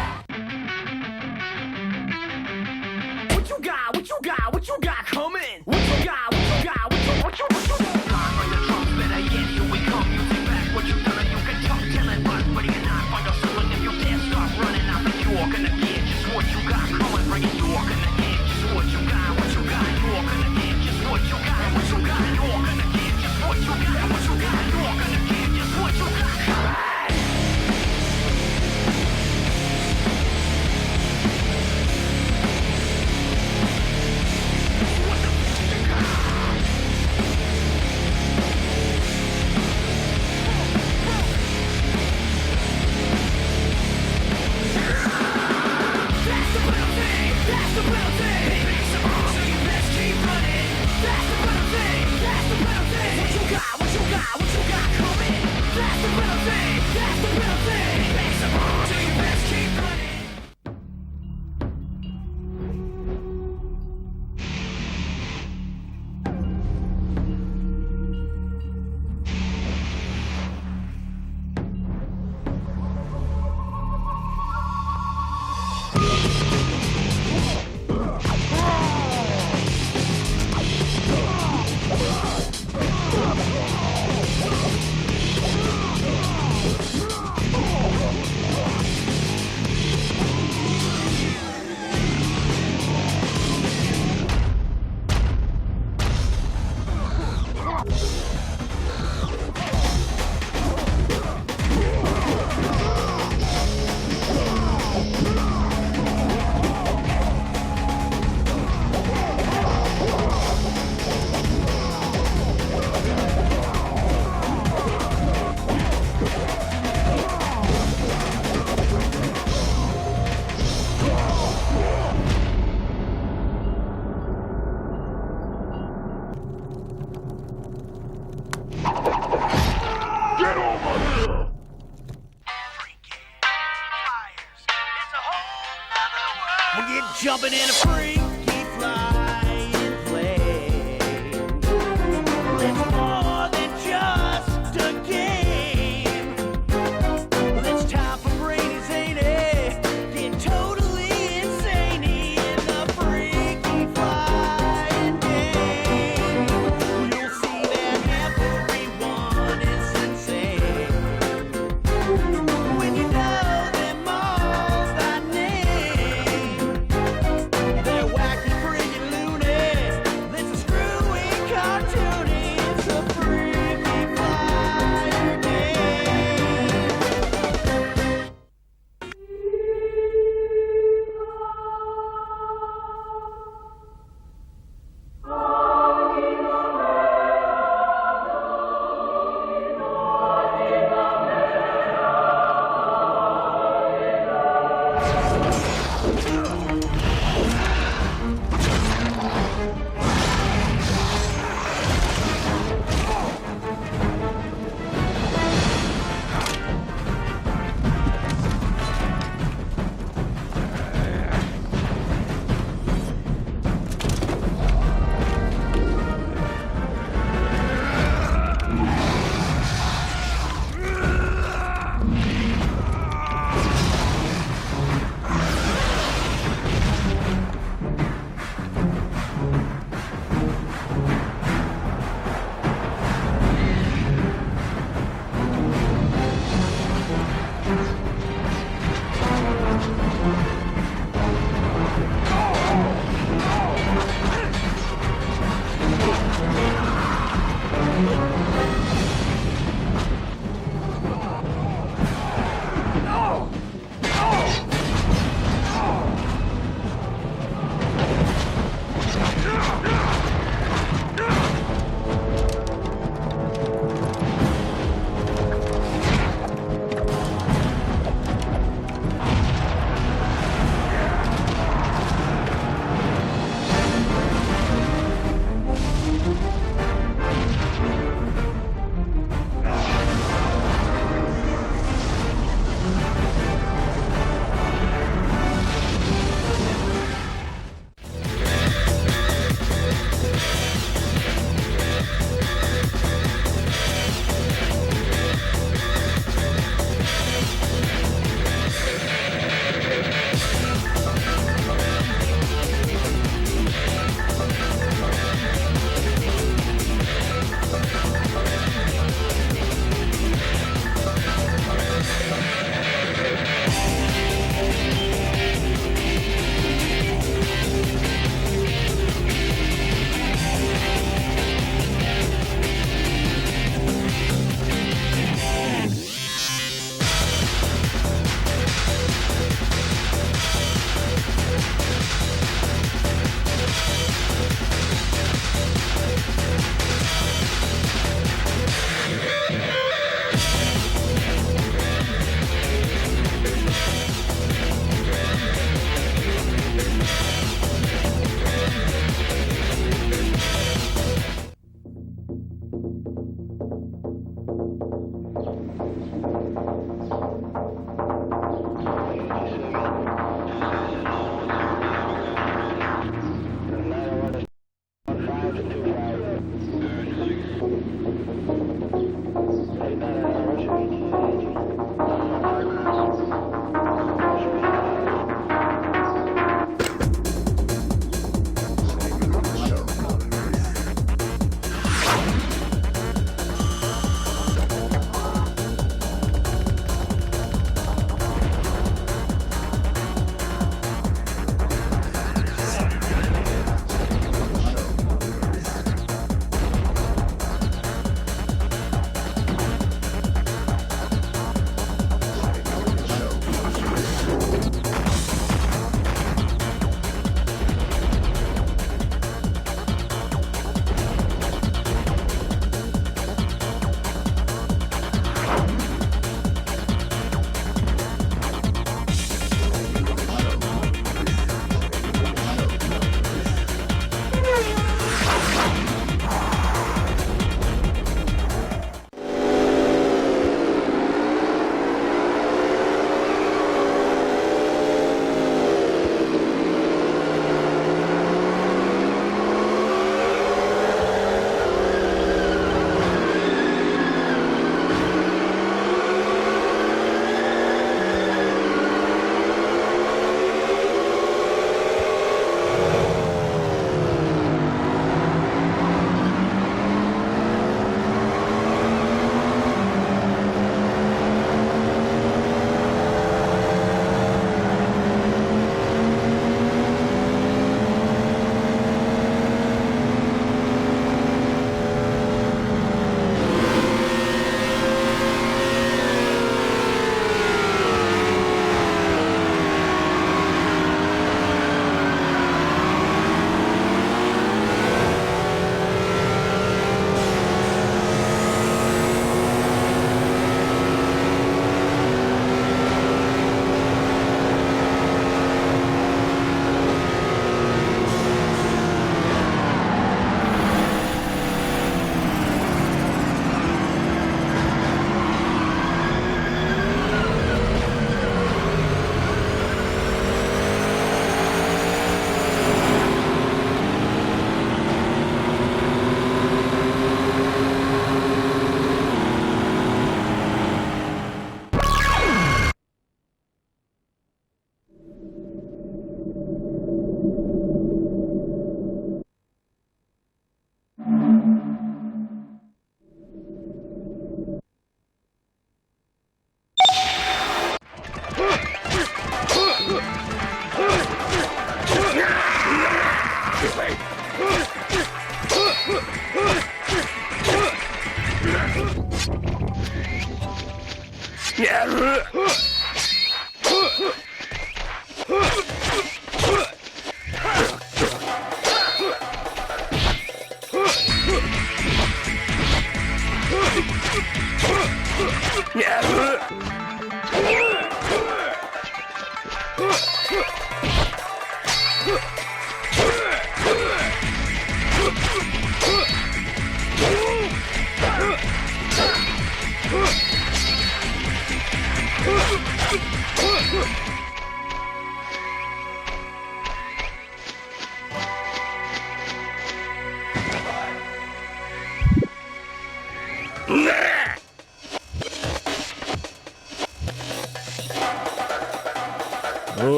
What you got coming? What you got, what you got, what you got? Bring the drums, better yet, here we come. You take back what you've done and you can talk. Tell it, but ready or not, find us someone if you dare start running out the you're gonna get just what you got coming. Bring it, you're gonna get just what you got, you're gonna get just what you got, you're gonna get just what you got, you're gonna get just what you got. Jumping in a freaky flying plane. It's more than just a game. It's time for brainies, ain't it? Get totally insane in the freaky flying game. You'll see that everyone is insane when you know them all by name. They're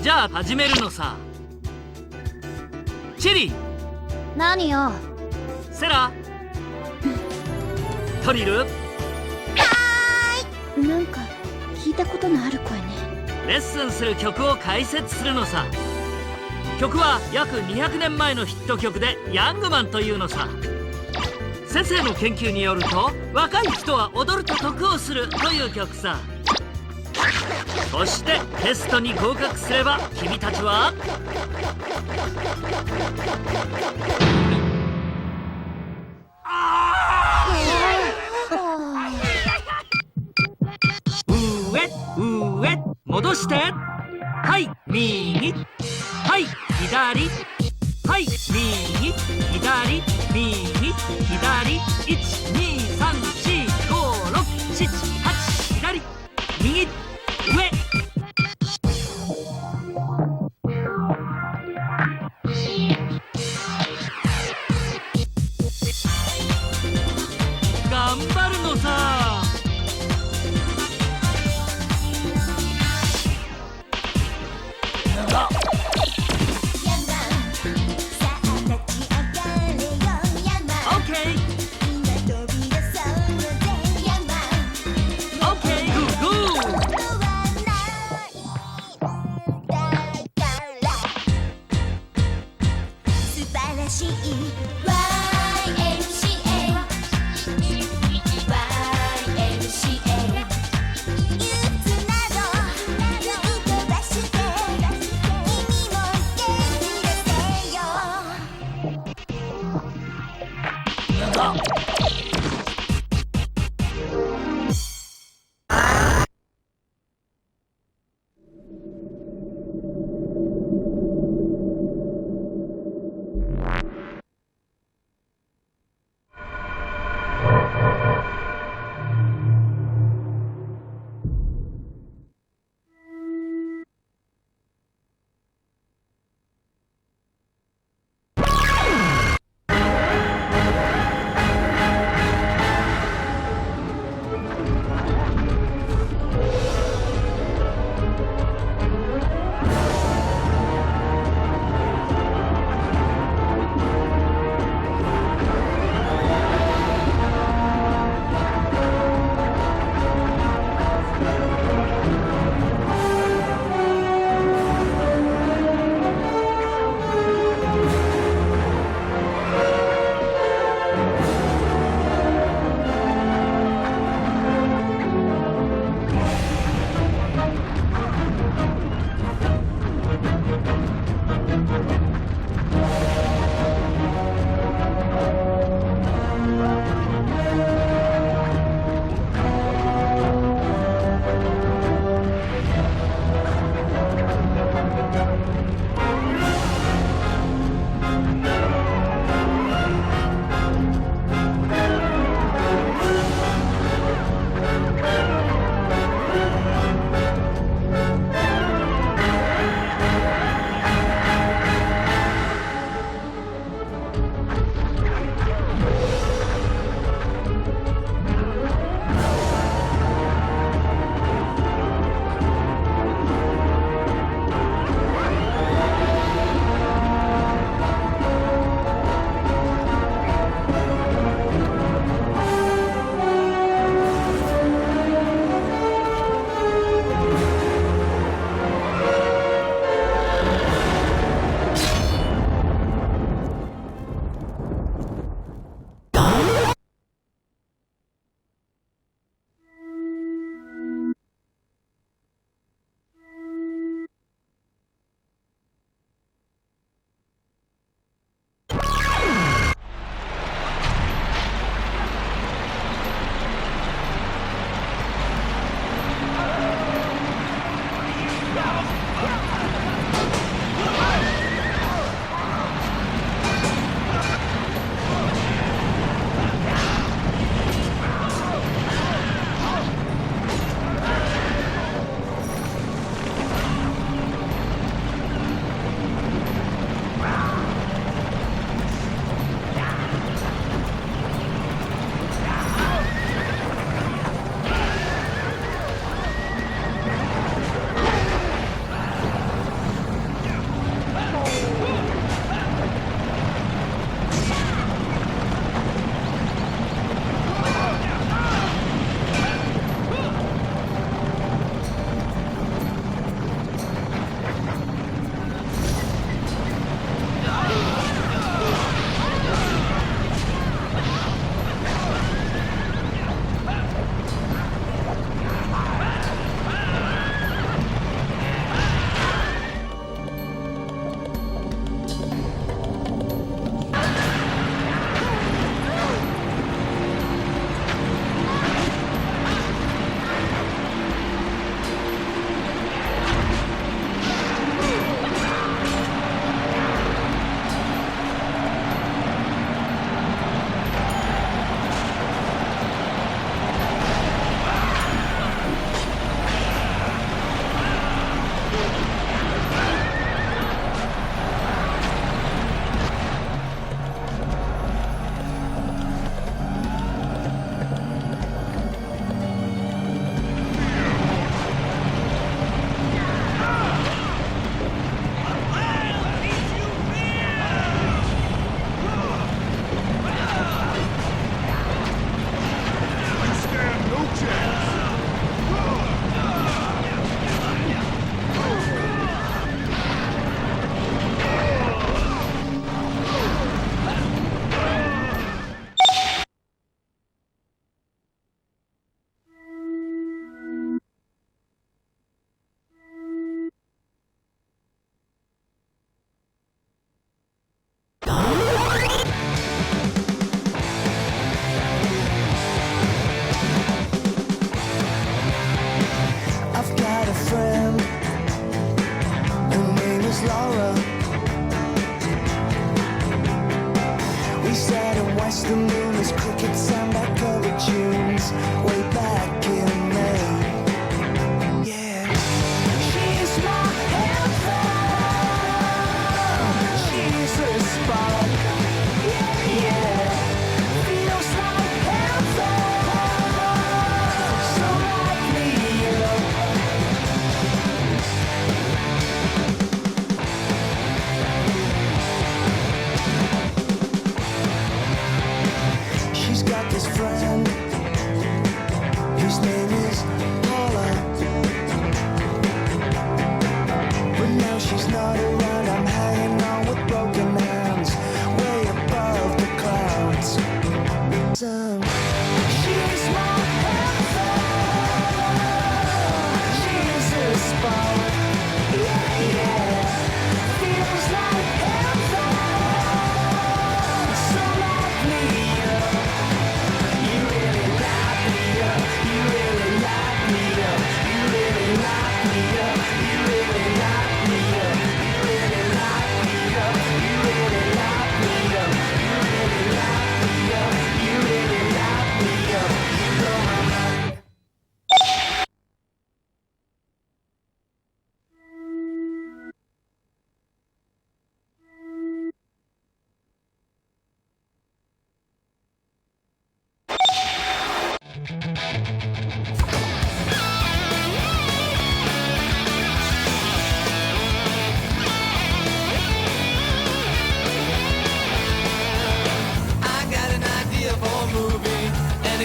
じゃあ始めるのさ。チェリー。何よ。セラ。トリル。なんか聞いたことのある声ね。レッスンする曲を解説するのさ。曲は約200年前のヒット曲でヤングマンというのさ。先生の研究によると若い人は踊ると得をするという曲さ。そしてテストに合格すれば君たちは上戻して、はい右、はい左、はい右左右左、123456789左右上。頑張るのさ。YMCA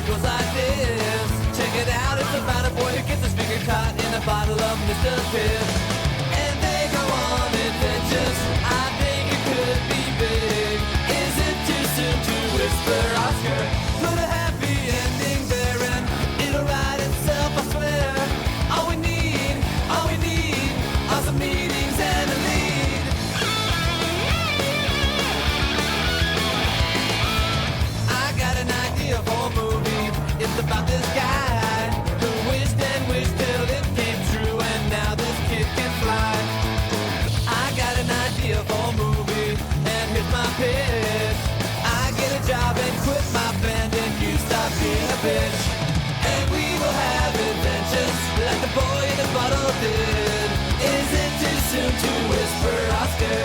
it goes like this. Check it out, it's about a boy who gets his finger caught in a bottle of Mr. Pibb. And they go on adventures. I think it could be big. Is it too soon to whisper Oscar? Put a happy ending there and it'll write itself, I swear. All we need are some meetings and a lead. I got an idea for a movie. It's about this guy who wished and wished till it came true, and now this kid can fly. I got an idea for a movie, and here's my pitch. I get a job and quit my band, and you stop being a bitch. And we will have adventures like the boy in the bottle did. Is it too soon to whisper Oscar?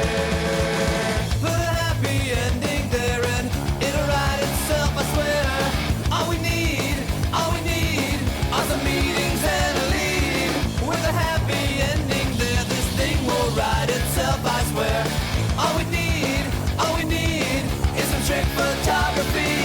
Put a happy ending there and it'll write itself, I swear. All we need are some meetings and a lead. With a happy ending there, this thing will write itself, I swear. All we need is some trick photography.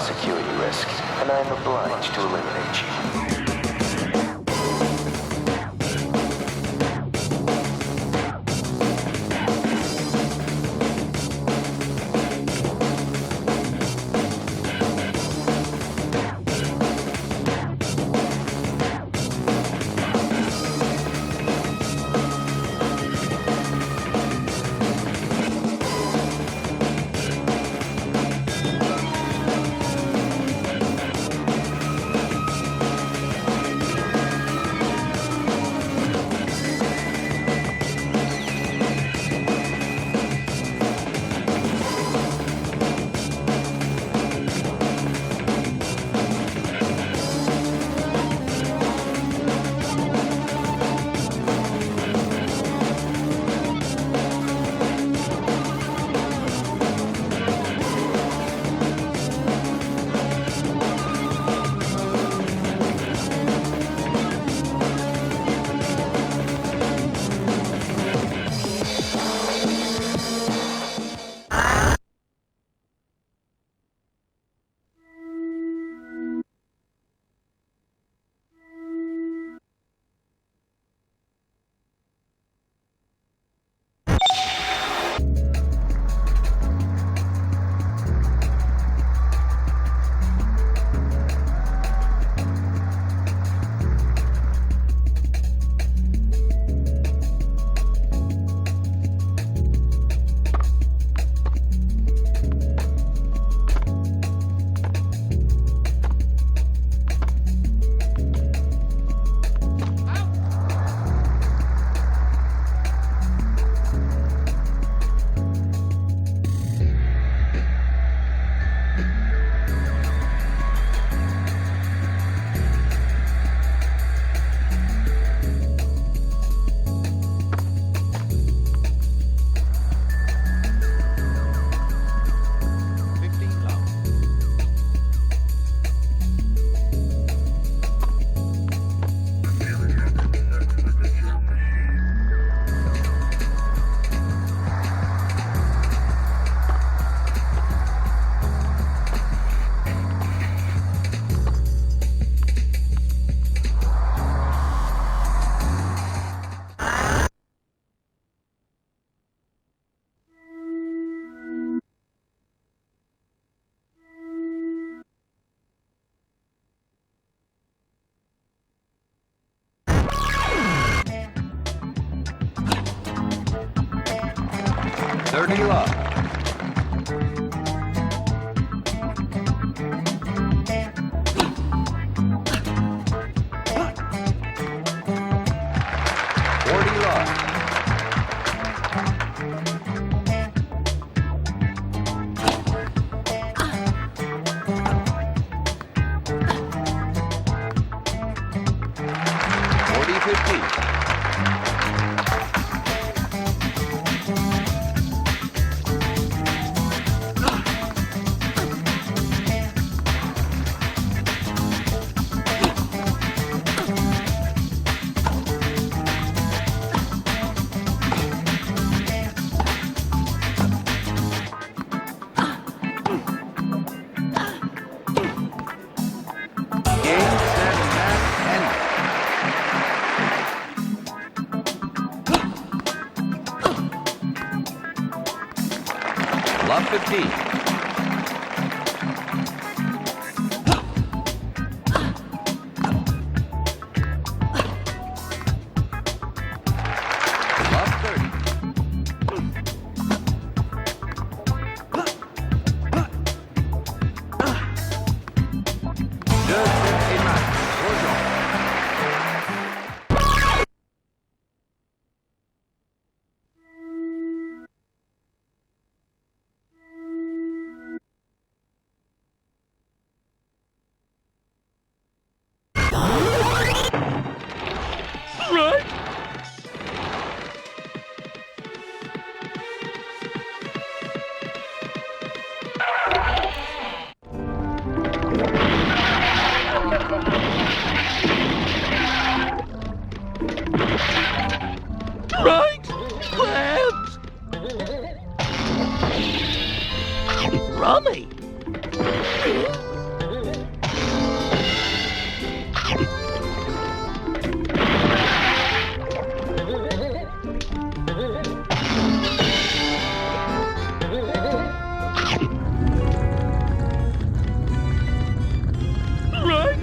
security risk, and I am obliged to eliminate you. Love. Love 15. Right! Crabs! Rummy! Right!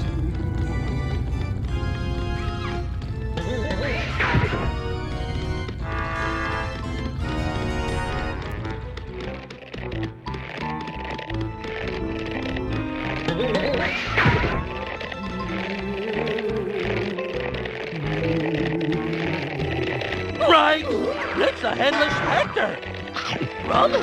Right! It's a headless specter! Rummy!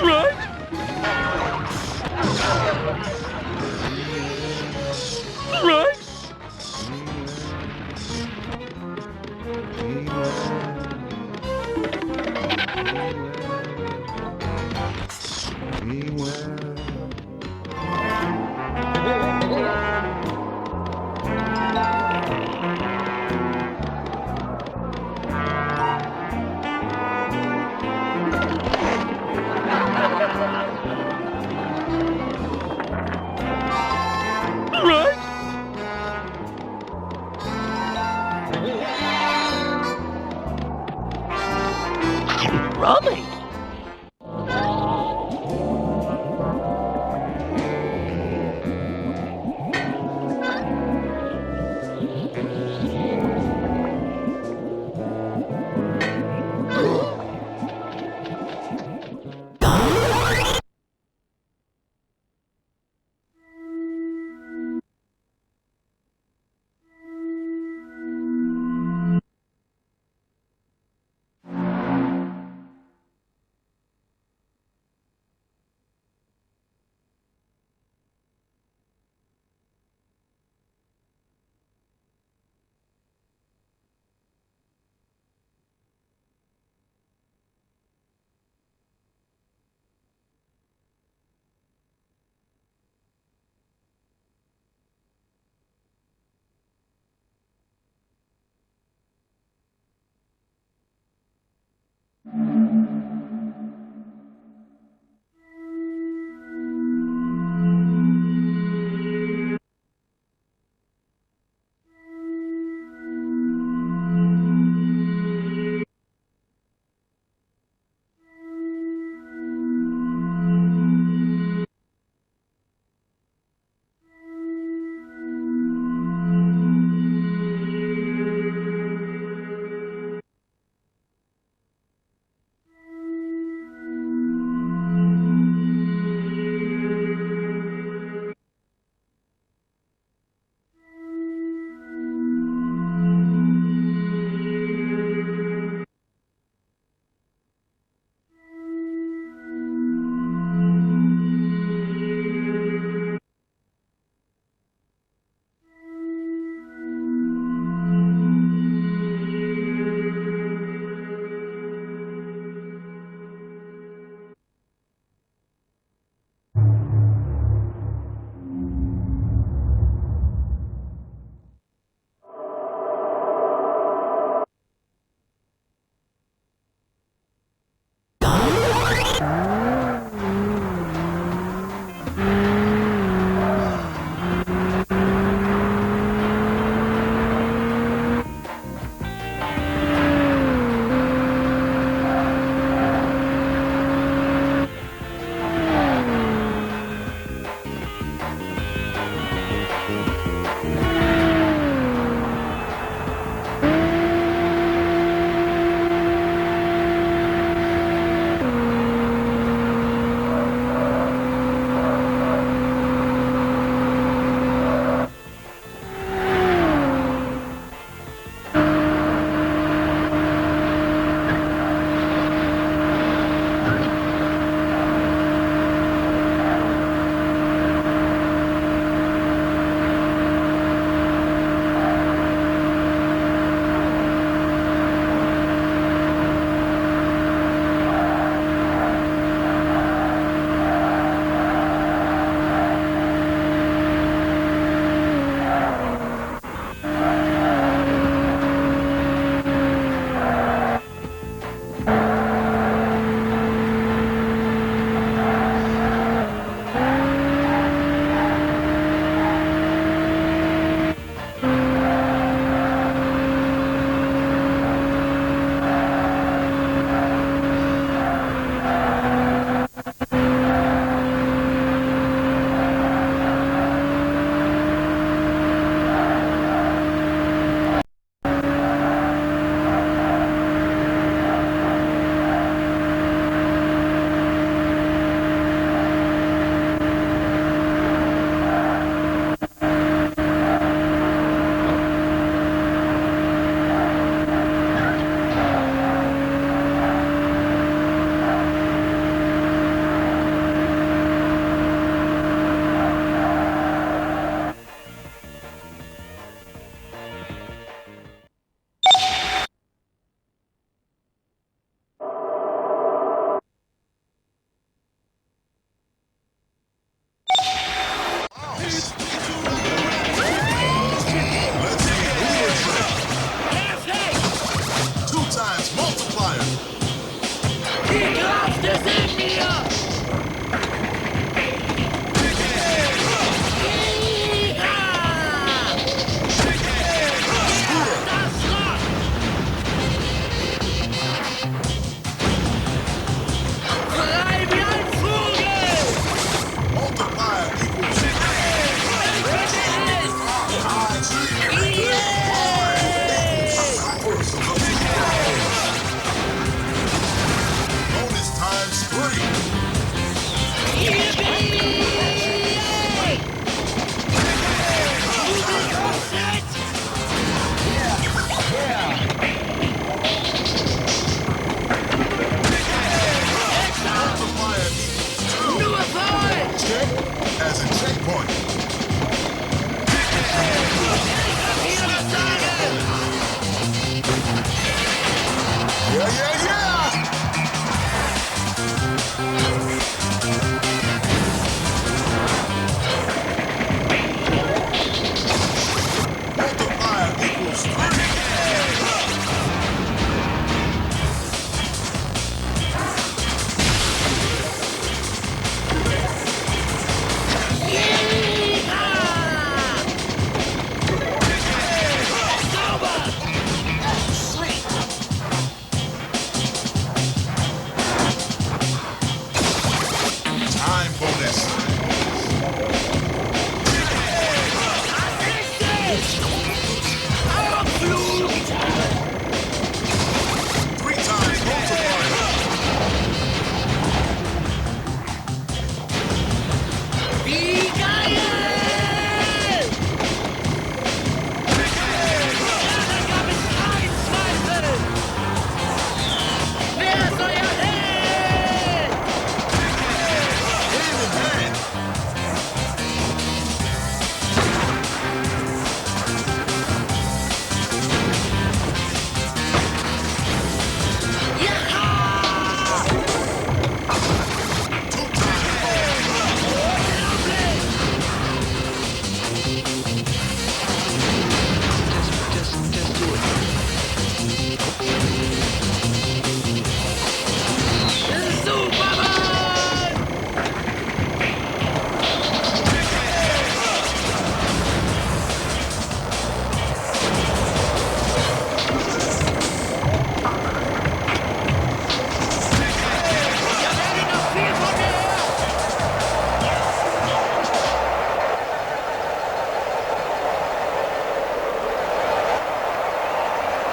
Right! Right! Right! Rummy!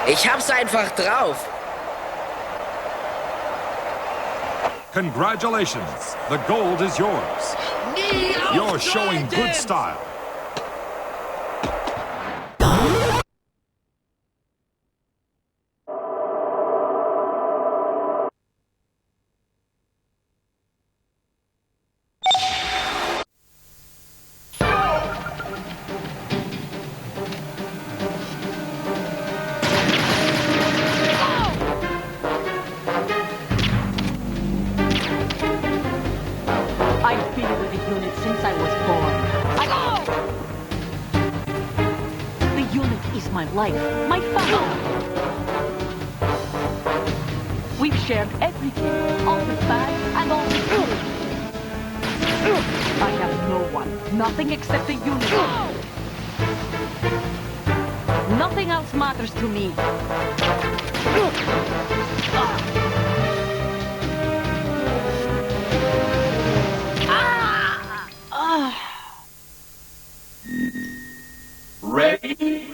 Ich hab's einfach drauf. Congratulations. The gold is yours. You're showing good style. I've been with the unit since I was born. The unit is my life, my family. We've shared everything, all the bad and all the good. I have no one, nothing except the unit. Nothing else matters to me. Ready?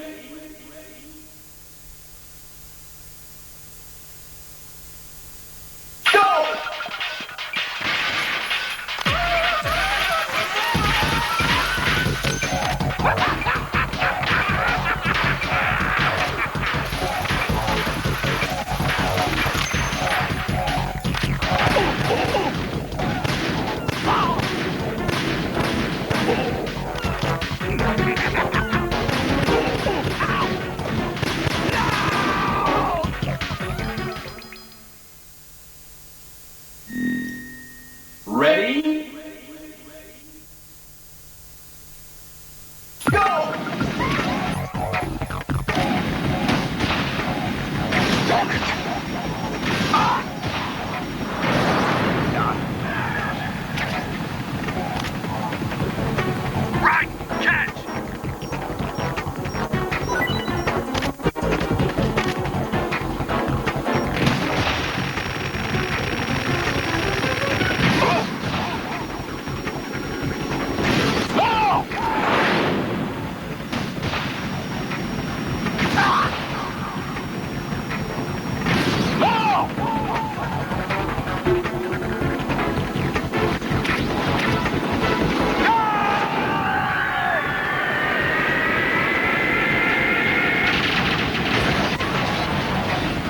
Ready?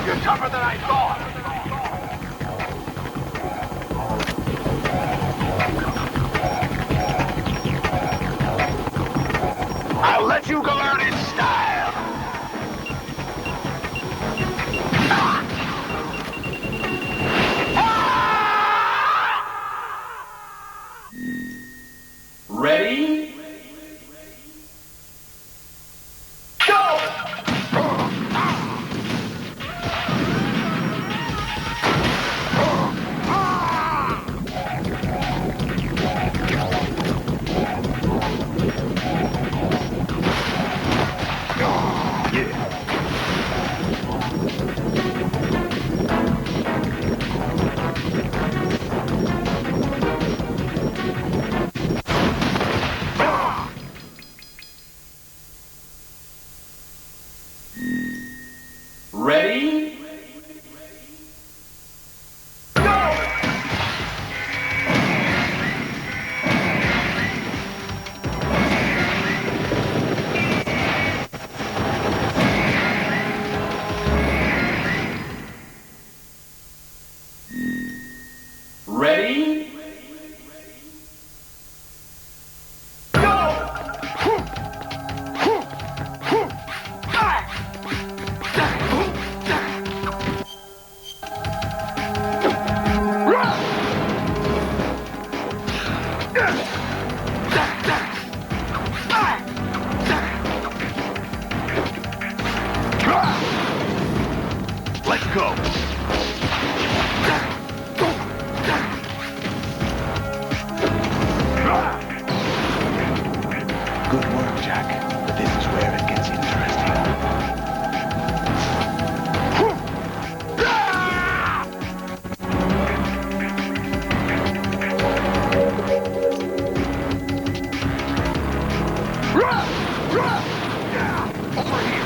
You're tougher than I thought. I'll let you go out in style. Ready? Ready? Ready? Let's go. Good work, Jack. But this is where it gets interesting. Over here.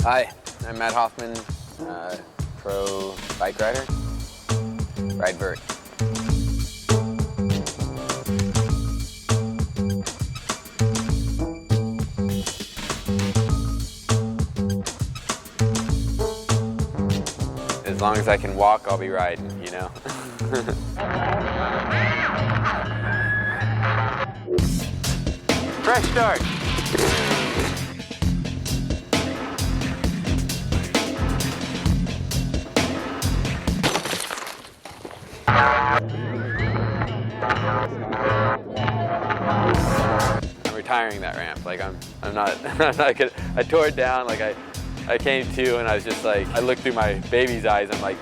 Hi, I'm Matt Hoffman, pro bike rider. Ride vert. As long as I can walk, I'll be riding, you know? Fresh start. I'm retiring that ramp. Like I'm not gonna, I tore it down. Like I came to and I was just like, I looked through my baby's eyes. I'm like,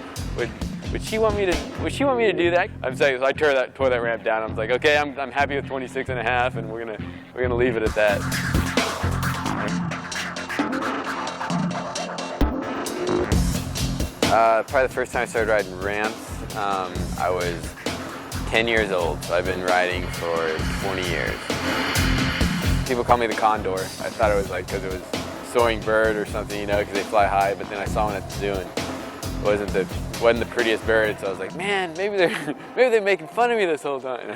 would she want me to do that? I'm saying, so I tore that ramp down. I was like, okay, I'm happy with 26 and a half, and we're gonna leave it at that. Probably the first time I started riding ramps, I was 10 years old, so I've been riding for 20 years. People call me the Condor. I thought it was like because it was soaring bird or something, you know, because they fly high, but then I saw one at the zoo and it wasn't the prettiest bird, so I was like, man, maybe they're making fun of me this whole time.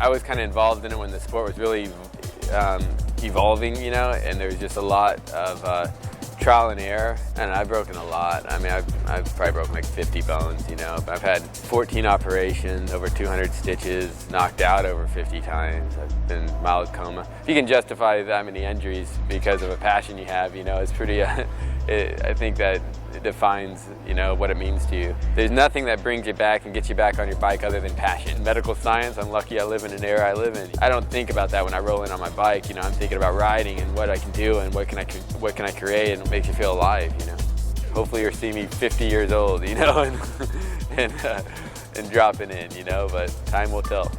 I was kind of involved in it when the sport was really evolving, you know, and there was just a lot of trial and error, and I've broken a lot. I mean, I've probably broken like 50 bones, you know. I've had 14 operations, over 200 stitches, knocked out over 50 times. I've been in mild coma. If you can justify that many injuries because of a passion you have, you know, it's pretty, I think that it defines, you know, what it means to you. There's nothing that brings you back and gets you back on your bike other than passion. Medical science, I'm lucky I live in an era I live in. I don't think about that when I roll in on my bike, you know, I'm thinking about riding and what I can do and what can I create, and it makes you feel alive, you know. Hopefully you'll see me 50 years old, you know, and dropping in, you know, but time will tell.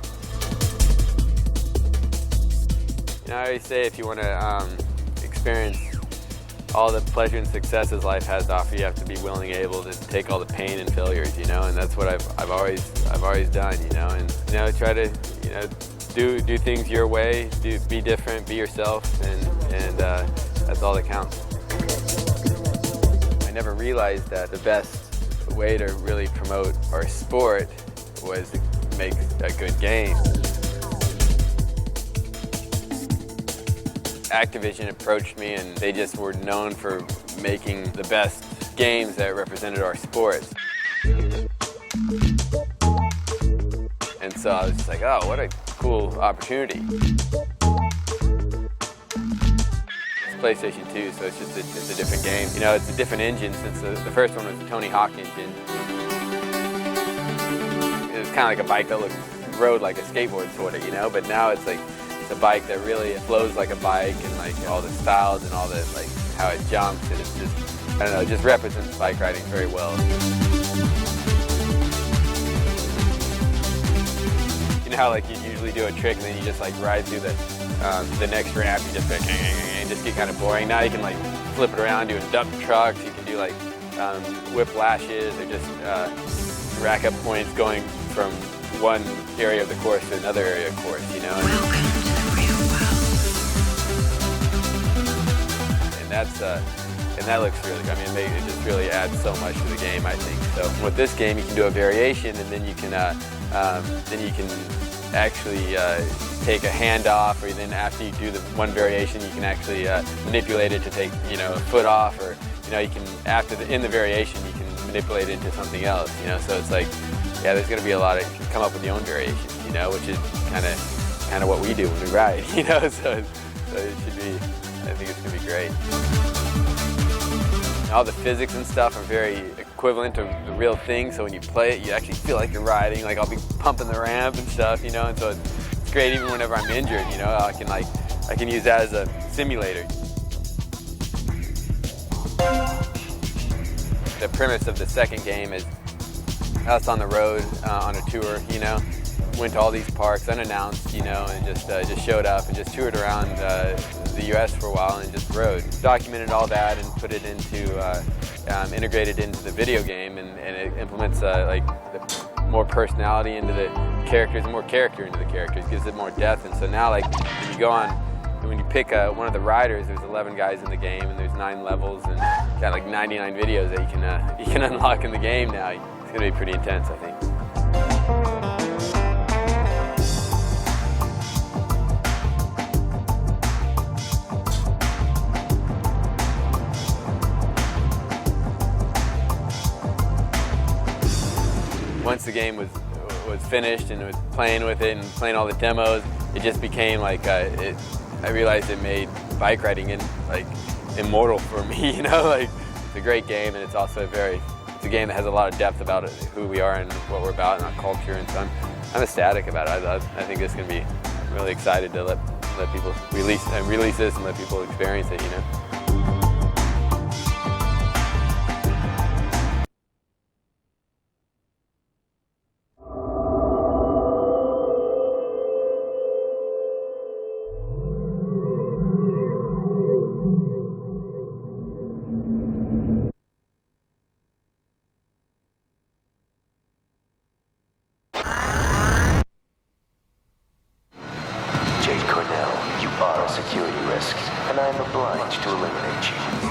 You know, I always say if you want to experience all the pleasure and successes life has to offer, you have to be willing and able to take all the pain and failures, you know, and that's what I've always done, you know, and you know, try to, you know, do things your way, be different, be yourself, and that's all that counts. I never realized that the best way to really promote our sport was to make a good game. Activision approached me and they just were known for making the best games that represented our sport. And so I was just like, oh, what a cool opportunity. It's PlayStation 2, so it's just a different game. You know, it's a different engine since the first one was the Tony Hawk engine. It was kind of like a bike that rode like a skateboard sort of, you know, but now it's like, it's a bike that really flows like a bike, and like all the styles and all the like how it jumps, and it's just, I don't know, it just represents bike riding very well. You know how like you usually do a trick and then you just like ride through the next ramp, you just like, and just get kind of boring. Now you can like flip it around, do dump trucks, you can do like whip lashes, or just rack up points going from one area of the course to another area of the course, you know. And that looks really good. I mean, it just really adds so much to the game, I think. So with this game, you can do a variation, and then you can actually take a hand off, or then after you do the one variation, you can actually manipulate it to take, you know, a foot off, or you know, you can in the variation, you can manipulate it into something else. You know, so it's like, yeah, there's going to be a lot of, you can come up with your own variations, you know, which is kind of what we do when we ride, you know. So it should be. I think it's going to be great. All the physics and stuff are very equivalent to the real thing, so when you play it, you actually feel like you're riding. Like I'll be pumping the ramp and stuff, you know, and so it's great even whenever I'm injured, you know. I can use that as a simulator. The premise of the second game is us on the road on a tour, you know, went to all these parks unannounced, you know, and just showed up and just toured around the U.S. for a while and just rode. Documented all that and put it into, integrated into the video game, and it implements like more personality into the characters and more character into the characters, gives it more depth. And so now, like, when you go on, when you pick one of the riders, there's 11 guys in the game and there's 9 levels and got like 99 videos that you can unlock in the game now. It's gonna be pretty intense, I think. Once the game was finished and was playing with it and playing all the demos, it just became like I realized it made bike riding like immortal for me. You know, like it's a great game, and it's also it's a game that has a lot of depth about it, who we are and what we're about and our culture. And so I'm ecstatic about it. I think it's going to be really excited to let people release this and let people experience it. You know. Cornell, you are a security risk, and I am obliged to eliminate you.